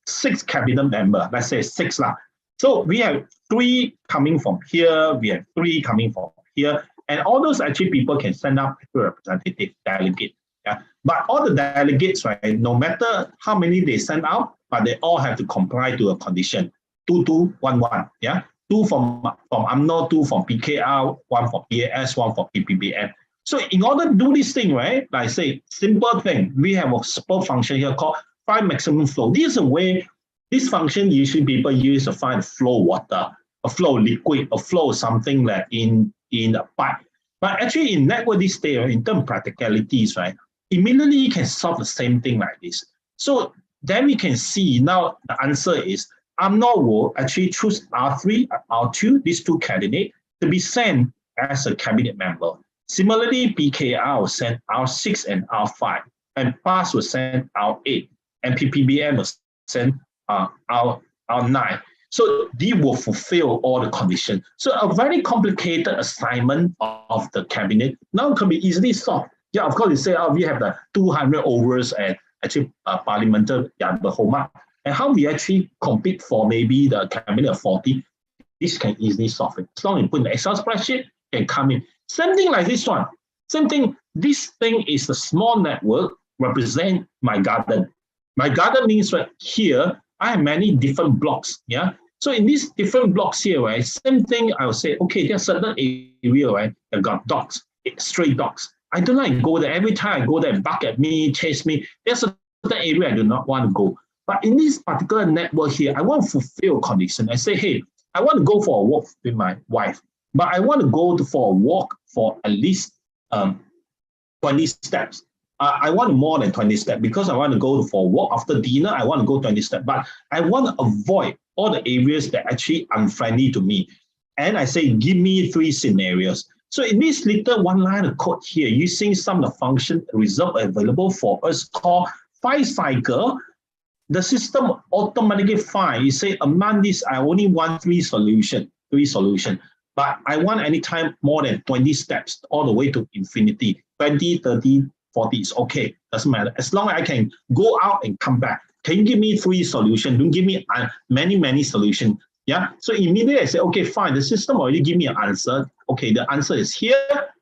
6 cabinet member, let's say 6 lah. So we have 3 coming from here, we have 3 coming from here, and all those actually people can send up to a representative delegate. Yeah? But all the delegates, right, no matter how many they send out, but they all have to comply to a condition, 2, 2, 1, 1. Yeah, 2 from UMNO, 2 from PKR, 1 for PAS, 1 for PPBM. So in order to do this thing, right, like say, simple thing, we have a simple function here called find maximum flow. This is a way, this function usually people use to find flow water, a flow liquid, a flow something like in a pipe. But actually in network this day, in terms of practicalities, right, immediately you can solve the same thing like this. So then we can see now the answer is UMNO will actually choose R3, R2, these 2 candidates to be sent as a cabinet member. Similarly, PKR will send R6 and R5, and PAS will send R8, and PPBM will send R9. So they will fulfill all the conditions. So a very complicated assignment of the cabinet now can be easily solved. Yeah, of course, you say, we have the 200 overs and actually parliamentary, the whole mark. And how we actually compete for maybe the cabinet of 40, this can easily solve it. As long as you put in the Excel spreadsheet, can come in. Same thing like this one. Same thing, this thing is a small network, represent my garden. My garden means right here, I have many different blocks, yeah? So in these different blocks here, right, same thing, I will say, okay, there's certain area, right, I've got dogs, stray dogs. I don't like to go there. Every time I go there, bark at me, chase me. There's a certain area I do not want to go. But in this particular network here, I want to fulfill a condition. I say, hey, I want to go for a walk with my wife, but I want to go for a walk for at least 20 steps. I want more than 20 steps because I want to go for a walk after dinner. I want to go 20 steps, but I want to avoid all the areas that are actually unfriendly to me. And I say, give me 3 scenarios. So in this little one line of code here, using some of the function reserved available for us called find cycle, the system automatically find. You say among this, I only want 3 solutions, but I want anytime more than 20 steps all the way to infinity. 20, 30, 40 is okay, doesn't matter. As long as I can go out and come back. Can you give me 3 solutions? Don't give me many solutions. Yeah, so immediately I say, okay, fine. The system already give me an answer. Okay, the answer is here.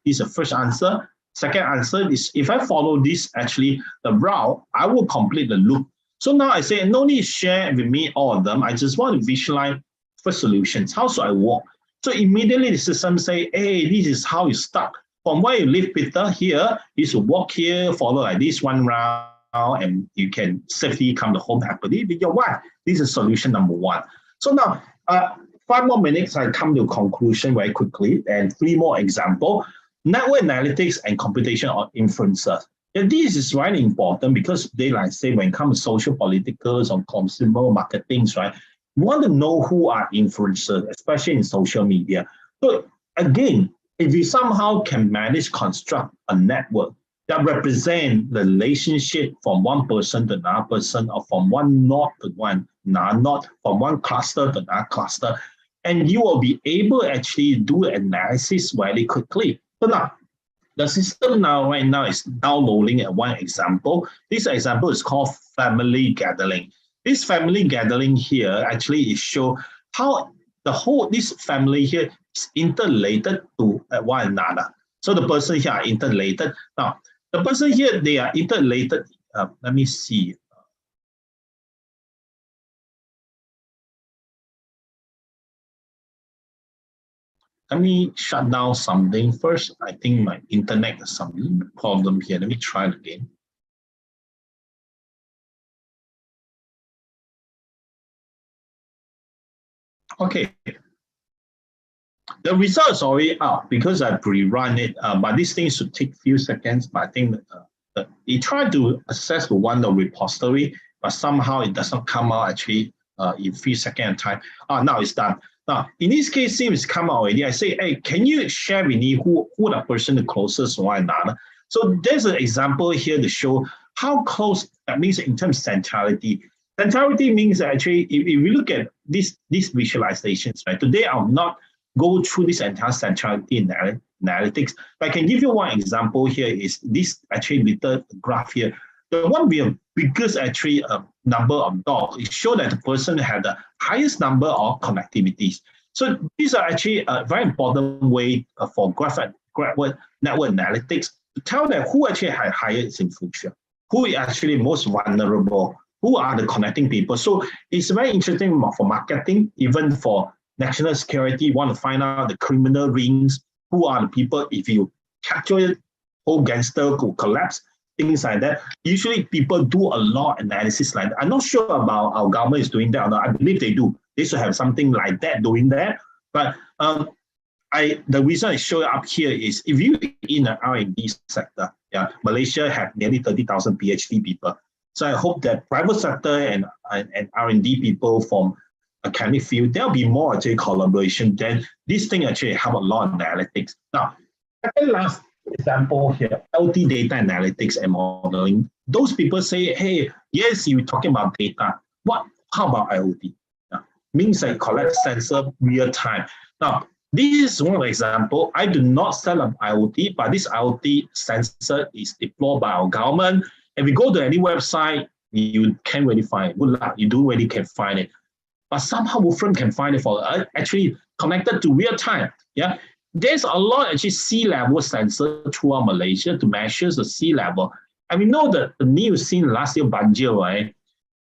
This is the first answer. Second answer is if I follow this, actually, the route, I will complete the loop. So now I say, no need to share with me all of them. I just want to visualize first solutions. How should I walk? So immediately the system say, hey, this is how you start. From where you live, Peter, here, you should walk here, follow like this one round, and you can safely come home happily with your wife. This is solution number 1. So now, 5 more minutes, I come to a conclusion very quickly, and 3 more examples. Network analytics and computation or inferences. And this is really important because they like say when it comes to social politicals or consumer marketing, right? You want to know who are influencers, especially in social media. So again, if you somehow can manage, construct a network that represent the relationship from one person to another person, or from one node to another node, from one cluster to another cluster, and you will be able to actually do analysis very quickly. So now, the system right now is downloading one example. This example is called family gathering. This family gathering here actually is show how this family here is interrelated to one another. So the person here are interrelated. Now, the person here, they are interrelated. Let me see. Let me shut down something first. I think my internet has some problem here. Let me try it again. Okay. The result is already out because I pre-run it, but this thing should take a few seconds. But I think it tried to access to one of the repository, but somehow it does not come out actually in 3 seconds time. Now it's done. Now, in this case, since it's come out already, I say, hey, can you share with me who the person the closest to one another? So there's an example here to show how close that means in terms of centrality. Centrality means actually, if we look at these visualizations, right? Today, I'll not go through this entire centrality analytics, but I can give you one example here is this actually little graph here. The one with the biggest actually number of dots, it shows that the person had the highest number of connectivities. So these are actually a very important way for network analytics to tell that who actually had highest in future, who is actually most vulnerable, who are the connecting people. So it's very interesting for marketing, even for national security. You want to find out the criminal rings, who are the people. If you capture it, whole gangster could collapse, things like that. Usually people do a lot of analysis like that. I'm not sure about our government is doing that or not. I believe they do. They should have something like that doing that. But the reason I show it up here is if you in the R&D sector, Malaysia have nearly 30,000 PhD people. So I hope that private sector and R&D people from academic field, there'll be more actually collaboration. Then this thing actually have a lot of analytics. Now, second last example here, LT data analytics and modeling. Those people say, hey, yes, you're talking about data. How about IoT? Means I collect sensor real time. Now, this is one example. I do not sell an IoT, but this IoT sensor is deployed by our government. If you go to any website, you can't really find it. Good luck, you don't really can find it. But somehow Wolfram can find it for actually connected to real time. Yeah, there's a lot actually sea level sensor throughout Malaysia to measure the sea level. And we know that the news seen last year budget, right?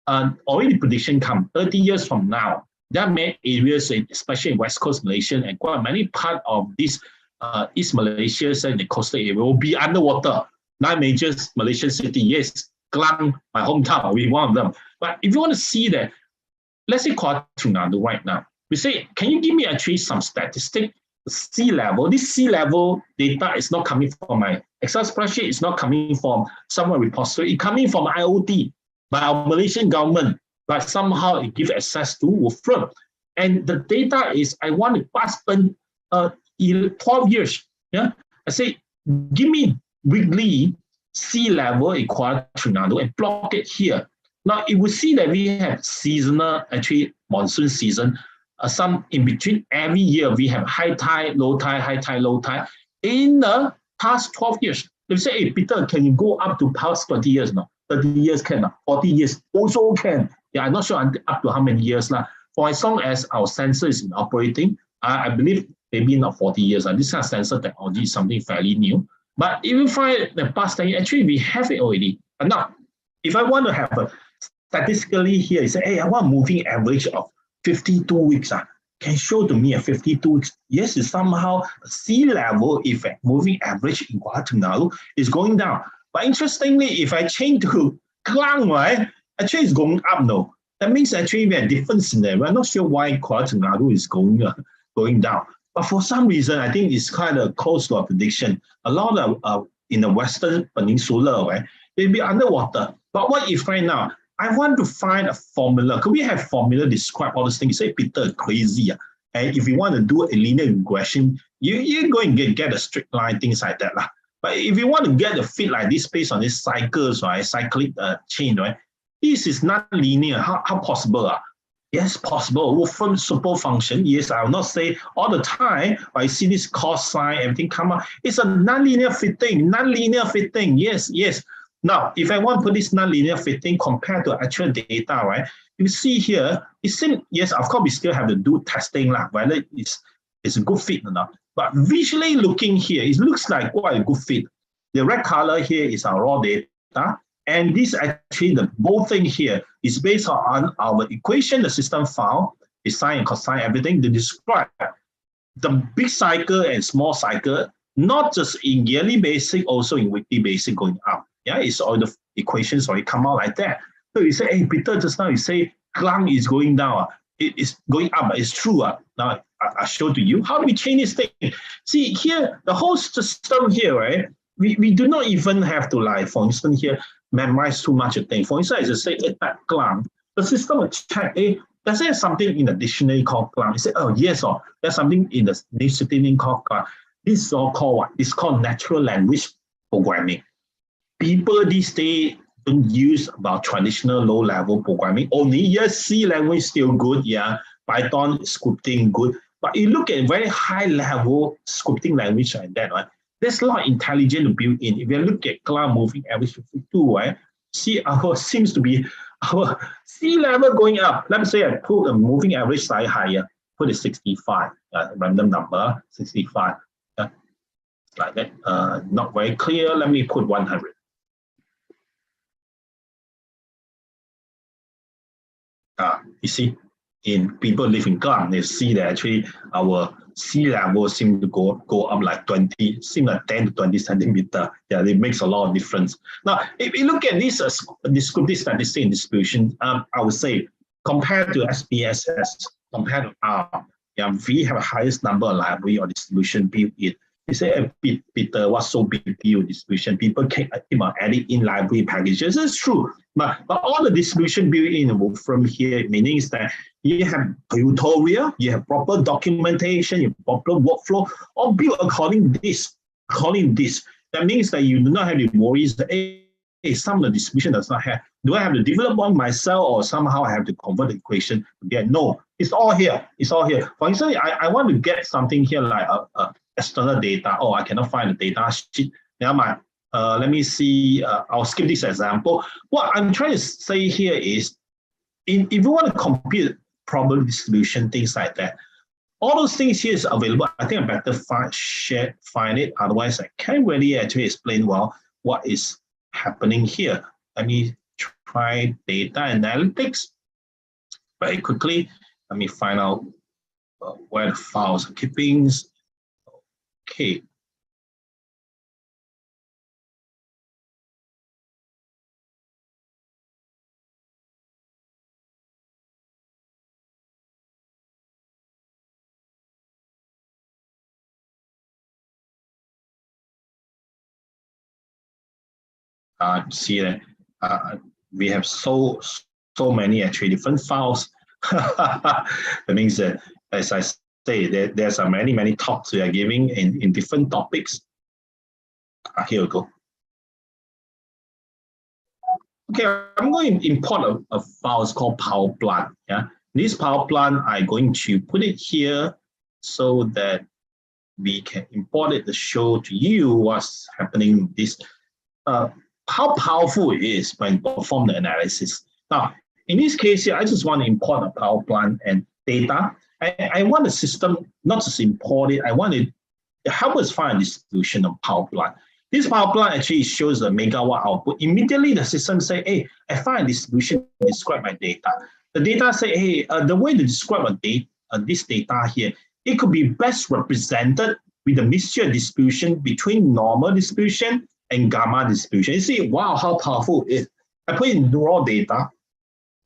Already prediction come 30 years from now. There are many areas, especially in West Coast Malaysia and quite many part of this East Malaysia, say in the coastal area, will be underwater. 9 major Malaysian cities, yes, Klang, my hometown, will be one of them. But if you want to see that, let's say Kuala Terengganu right now, we say, can you give me actually some statistic, sea level? This sea level data is not coming from my Excel spreadsheet, it's not coming from somewhere repository, it's coming from IoT by our Malaysian government, but somehow it gives access to Wolfram. And the data is, I want to pass 12 years. Yeah, I say, give me weekly sea level in Kuala Terengganu and plot it here. Now, you will see that we have seasonal, actually monsoon season, some in between every year, we have high tide, low tide, high tide, low tide. In the past 12 years, they say, hey, Peter, can you go up to past 20 years now? 30 years can, 40 years also can. Yeah, I'm not sure up to how many years. For as long as our sensor is operating, I believe maybe not 40 years. This kind of sensor technology is something fairly new. But even for the past 10 years, actually, we have it already. And now, if I want to have a statistically here, you say, hey, I want a moving average of 52 weeks. Can you show to me a 52 weeks? Yes, it's somehow sea level effect, moving average in Kuala Terengganu is going down. But interestingly, if I change to Klang, right, actually it's going up now. That means actually we have a different scenario. We're not sure why Kuala Terengganu is going down. But for some reason, I think it's kind of close to a prediction. A lot of in the Western Peninsula, right, they'll be underwater. But what if right now, I want to find a formula. Could we have formula describe all these things? You say, Peter, crazy. And if you want to do a linear regression, you're going to get a straight line, things like that. But if you want to get a fit like this based on these cycles, right, cyclic chain, right, this is not linear. How possible? Yes, possible. Wolfram super function. Yes, I will not say all the time, but I see this cos sign, everything come up. It's a nonlinear fitting. Yes. Now, if I want to put this nonlinear fitting compared to actual data, right? You see here, it seems, yes, of course, we still have to do testing, whether it's a good fit or not. But visually looking here, it looks like quite a good fit. The red color here is our raw data. And this actually, the whole thing here is based on our equation, the system file, the sine and cosine, everything to describe the big cycle and small cycle, not just in yearly basic, also in weekly basic going up. Yeah, it's all the equations already come out like that. So you say, hey, Peter, just now you say Klang is going down. It is going up. It's true. Now I show to you. How do we change this thing? See here, the whole system here, right? We do not even have to, for instance, here, memorize too much of thing. For instance, I just say, type Klang. The system will check, does there something in the dictionary called Klang? You say, oh, yes, or there's something in the dictionary called Klang. This is all called what? It's called natural language programming. People these days don't use about traditional low-level programming only. Yes, C language still good, yeah. Python scripting good. But you look at very high-level scripting language like that, right? There's a lot of intelligence built in. If you look at cloud moving average 52, right? See, seems to be our C level going up. Let me say I put a moving average slightly higher. Put it 65, random number, 65. Like that, not very clear. Let me put 100. You see, in people live in Klang, they see that actually our sea level seem to go up like 10 to 20 centimeter. Yeah, it makes a lot of difference. Now, if you look at this descriptive statistic and distribution, I would say compared to SPSS, compared to R, we have the highest number of library or distribution built in. You say, hey, Peter, what's so big deal distribution? People keep adding in library packages. It's true. But all the distribution built in from here, meaning is that you have tutorial, you have proper documentation, you have proper workflow, all built according to this. That means that you do not have the worries that, hey, some of the distribution does not have. Do I have to develop one myself or somehow I have to convert the equation again? No, it's all here. For instance, I want to get something here like external data. Oh, I cannot find the data sheet. Never mind. Let me see. I'll skip this example. What I'm trying to say here is, if you want to compute probability distribution, things like that, all those things here is available. I think I better find it. Otherwise, I can't really actually explain well what is happening here. Let me try data analytics very quickly. Let me find out where the files are keeping. Okay. See that we have so many actually different files. That means that, as I say, there's many talks we are giving in different topics. Here we go. Okay, I'm going to import a file called power plant. Yeah, this power plant, I'm going to put it here so that we can import it to show to you what's happening with this. How powerful it is when perform the analysis. Now, in this case here, I just want to import a power plant and data. I want the system not just import it, I want it to help us find a distribution of power plant. This power plant actually shows the megawatt output. Immediately the system say, hey, I find a distribution to describe my data. The data say, hey, the way to describe this data here, it could be best represented with a mixture distribution between normal distribution and gamma distribution. You see, wow, how powerful it is. I put in raw data,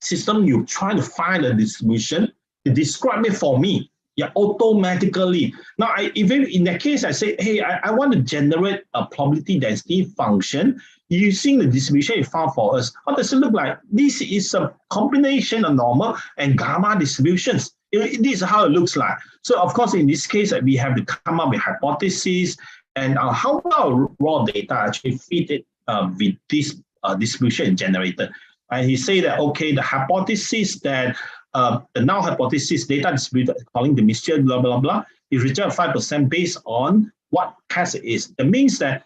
system, you try to find a distribution to describe it for me. Yeah, automatically. Now, even in that case, I say, hey, I want to generate a probability density function using the distribution it found for us. How does it look like? This is a combination of normal and gamma distributions. This is how it looks like. So, of course, in this case, we have to come up with hypotheses and how our raw data actually fit it with this distribution generated. And he said that, okay, the hypothesis that the null hypothesis data distributed calling the mixture, blah, blah, blah, is rejected 5% based on what test it is. It means that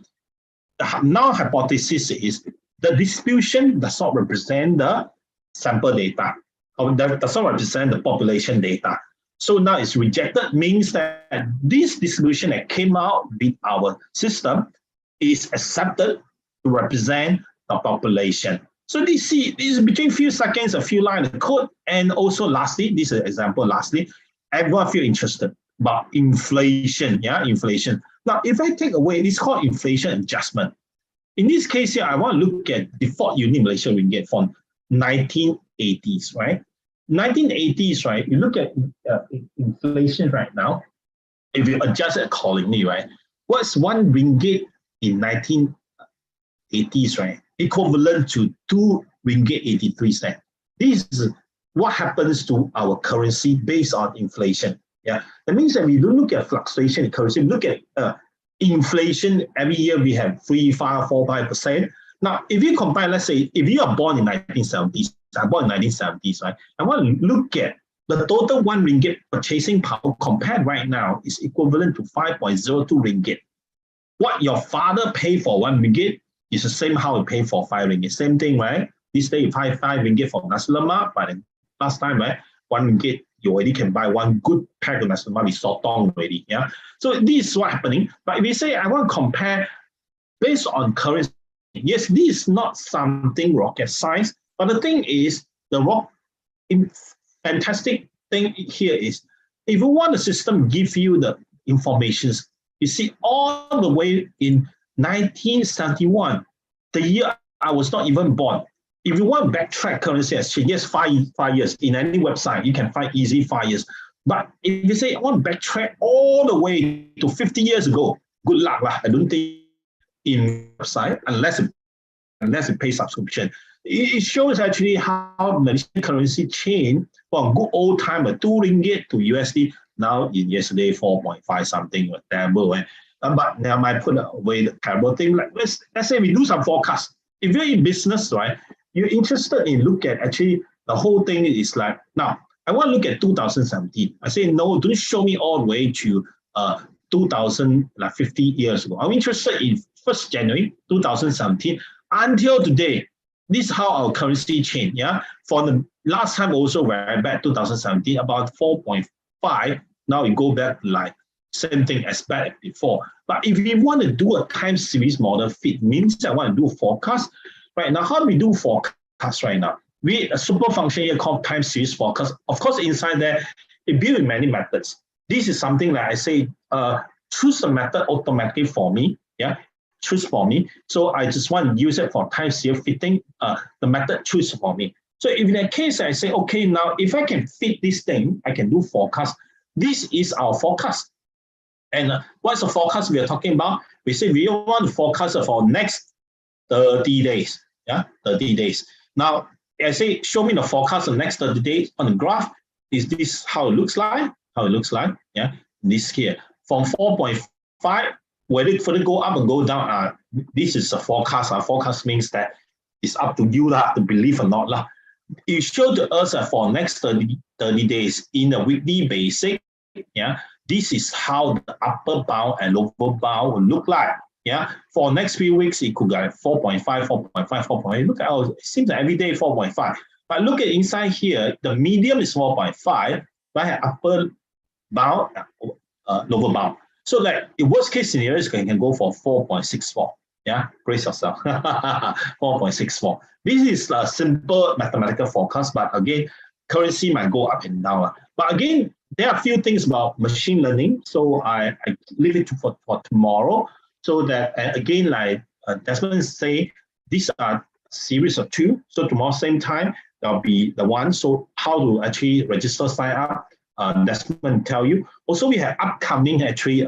the null hypothesis is the distribution does not represent the sample data, or does not represent the population data. So now it's rejected, means that this distribution that came out with our system is accepted to represent the population. So this is between few seconds, a few lines of code, and also lastly, this is an example, lastly, everyone feel interested about inflation, yeah, inflation. Now, if I take away, it's called inflation adjustment. In this case here, I want to look at default unit Malaysian ringgit from 1980s, right? 1980s, right? You look at inflation right now, if you adjust it accordingly, right? What's 1 ringgit in 1980s, right? Equivalent to 2 ringgit 83 cents. This is what happens to our currency based on inflation. Yeah, that means that we don't look at fluctuation in currency, we look at inflation. Every year we have 3, 5, 4, 5%. Now, if you compare, let's say, if you are born in 1970s, I'm born in 1970s, right? I want to look at the total 1 ringgit purchasing power compared right now is equivalent to 5.02 ringgit. What your father paid for 1 ringgit is the same how he paid for 5 ringgit. Same thing, right? This day you buy 5 ringgit for nasi lemak, but last time, right? 1 ringgit, you already can buy 1 good pack of nasi lemak with sotong already. Yeah. So this is what's happening. But if you say I want to compare based on currency, yes, this is not something rocket science. But the thing is, the fantastic thing here is, if you want the system give you the information, you see all the way in 1971, the year I was not even born. If you want to backtrack currency exchange, yes, 5 years. In any website, you can find easy 5 years. But if you say I want to backtrack all the way to 50 years ago, good luck lah. I don't think in website unless it pays subscription. It shows actually how Malaysian currency changed from good old time, 2 ringgit to USD. Now in yesterday 4.5 something, terrible. But now I put away the terrible thing. Like let's say we do some forecast. If you're in business, right, you're interested in look at actually the whole thing is like, now I want to look at 2017. I say no, don't show me all the way to 2000, like 50 years ago. I'm interested in 1st January 2017 until today. This is how our currency changed. Yeah, for the last time also where back 2017 about 4.5. Now we go back like same thing as back before. But if we want to do a time series model fit, means I want to do a forecast. Right now, how do we do forecast right now? We a super function here called time series forecast. Of course, inside there, it built in many methods. This is something that I say choose the method automatically for me. Yeah, choose for me. So I just want to use it for time series fitting. The method choose for me. So if in that case, I say, okay, now if I can fit this thing, I can do forecast. This is our forecast. And what's the forecast we are talking about? We say we want to forecast for next 30 days. Yeah, 30 days. Now, I say, show me the forecast of the next 30 days on the graph. Is this how it looks like? How it looks like? Yeah, this here. From 4.5, whether it further go up and go down, this is a forecast. Our forecast means that it's up to you to believe or not. It showed to us that for next 30 days in a weekly basis, yeah, this is how the upper bound and lower bound will look like. Yeah, for next few weeks, it could be like 4.5, 4.5, 4.8. Look at, it seems like every day 4.5. But look at inside here, the medium is 4.5, but upper bound, lower bound. So like in worst case scenarios, you can go for 4.64. Yeah, brace yourself. 4.64. This is a simple mathematical forecast, but again, currency might go up and down. But again, there are a few things about machine learning, so I leave it for tomorrow. So that again, like Desmond say, these are series of two. So tomorrow same time there'll be the one. So how to actually register, sign up? Desmond tell you. Also, we have upcoming actually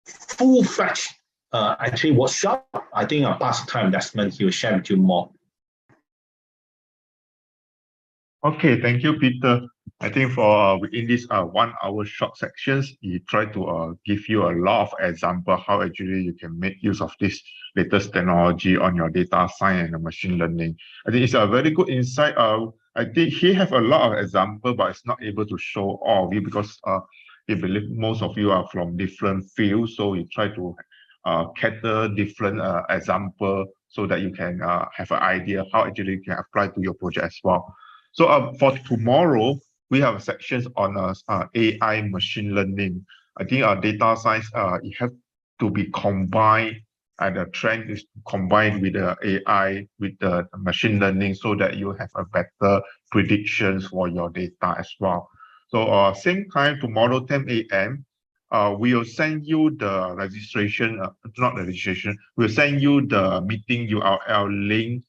full-fledged actually workshop. I think past time Desmond he will share with you more. Okay, thank you, Peter. I think for within this 1 hour short sections, he try to give you a lot of example how actually you can make use of this latest technology on your data science and machine learning. I think it's a very good insight. I think he have a lot of example, but it's not able to show all of you because he believe most of you are from different fields. So he try to cater different example so that you can have an idea how actually you can apply to your project as well. So for tomorrow, we have sections on AI machine learning. I think our data science it have to be combined, and the trend is combined with the AI, with the machine learning, so that you have a better predictions for your data as well. So same time tomorrow, 10 a.m. We will send you the registration, not registration, we'll send you the meeting URL link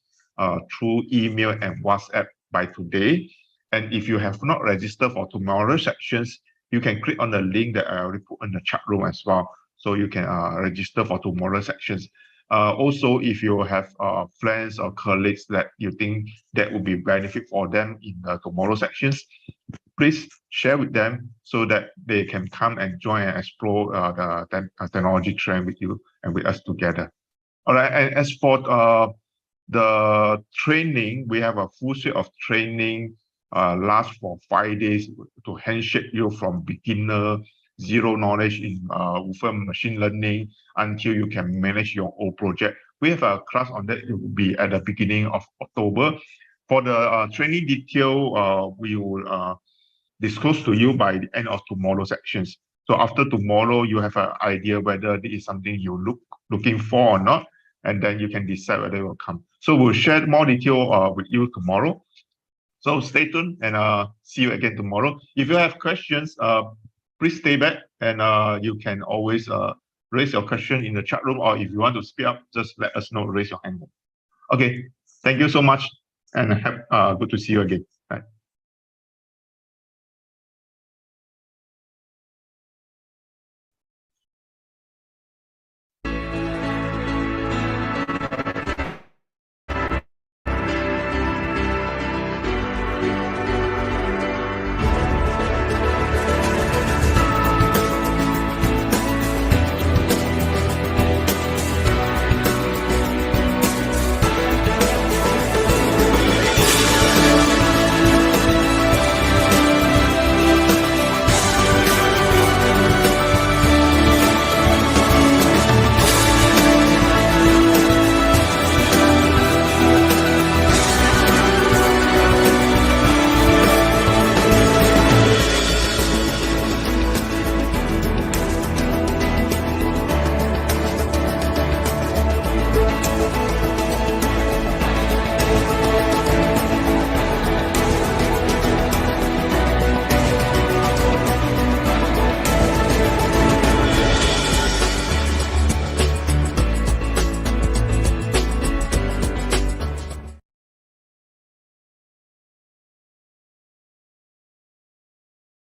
through email and WhatsApp by today. And if you have not registered for tomorrow's sections, you can click on the link that I already put in the chat room as well. So you can register for tomorrow's sections. Also, if you have friends or colleagues that you think that would be benefit for them in tomorrow's sections, please share with them so that they can come and join and explore the technology trend with you and with us together. All right, and as for the training, we have a full suite of training, lasts for 5 days to handshake you from beginner, zero knowledge in Wolfram machine learning until you can manage your own project. We have a class on that. It will be at the beginning of October. For the training detail, we will disclose to you by the end of tomorrow's sections. So after tomorrow, you have an idea whether this is something you're looking for or not, and then you can decide whether it will come. So we'll share more detail with you tomorrow. So stay tuned and see you again tomorrow. If you have questions, please stay back and you can always raise your question in the chat room, or if you want to speak up, just let us know, raise your hand. Okay, thank you so much and good to see you again.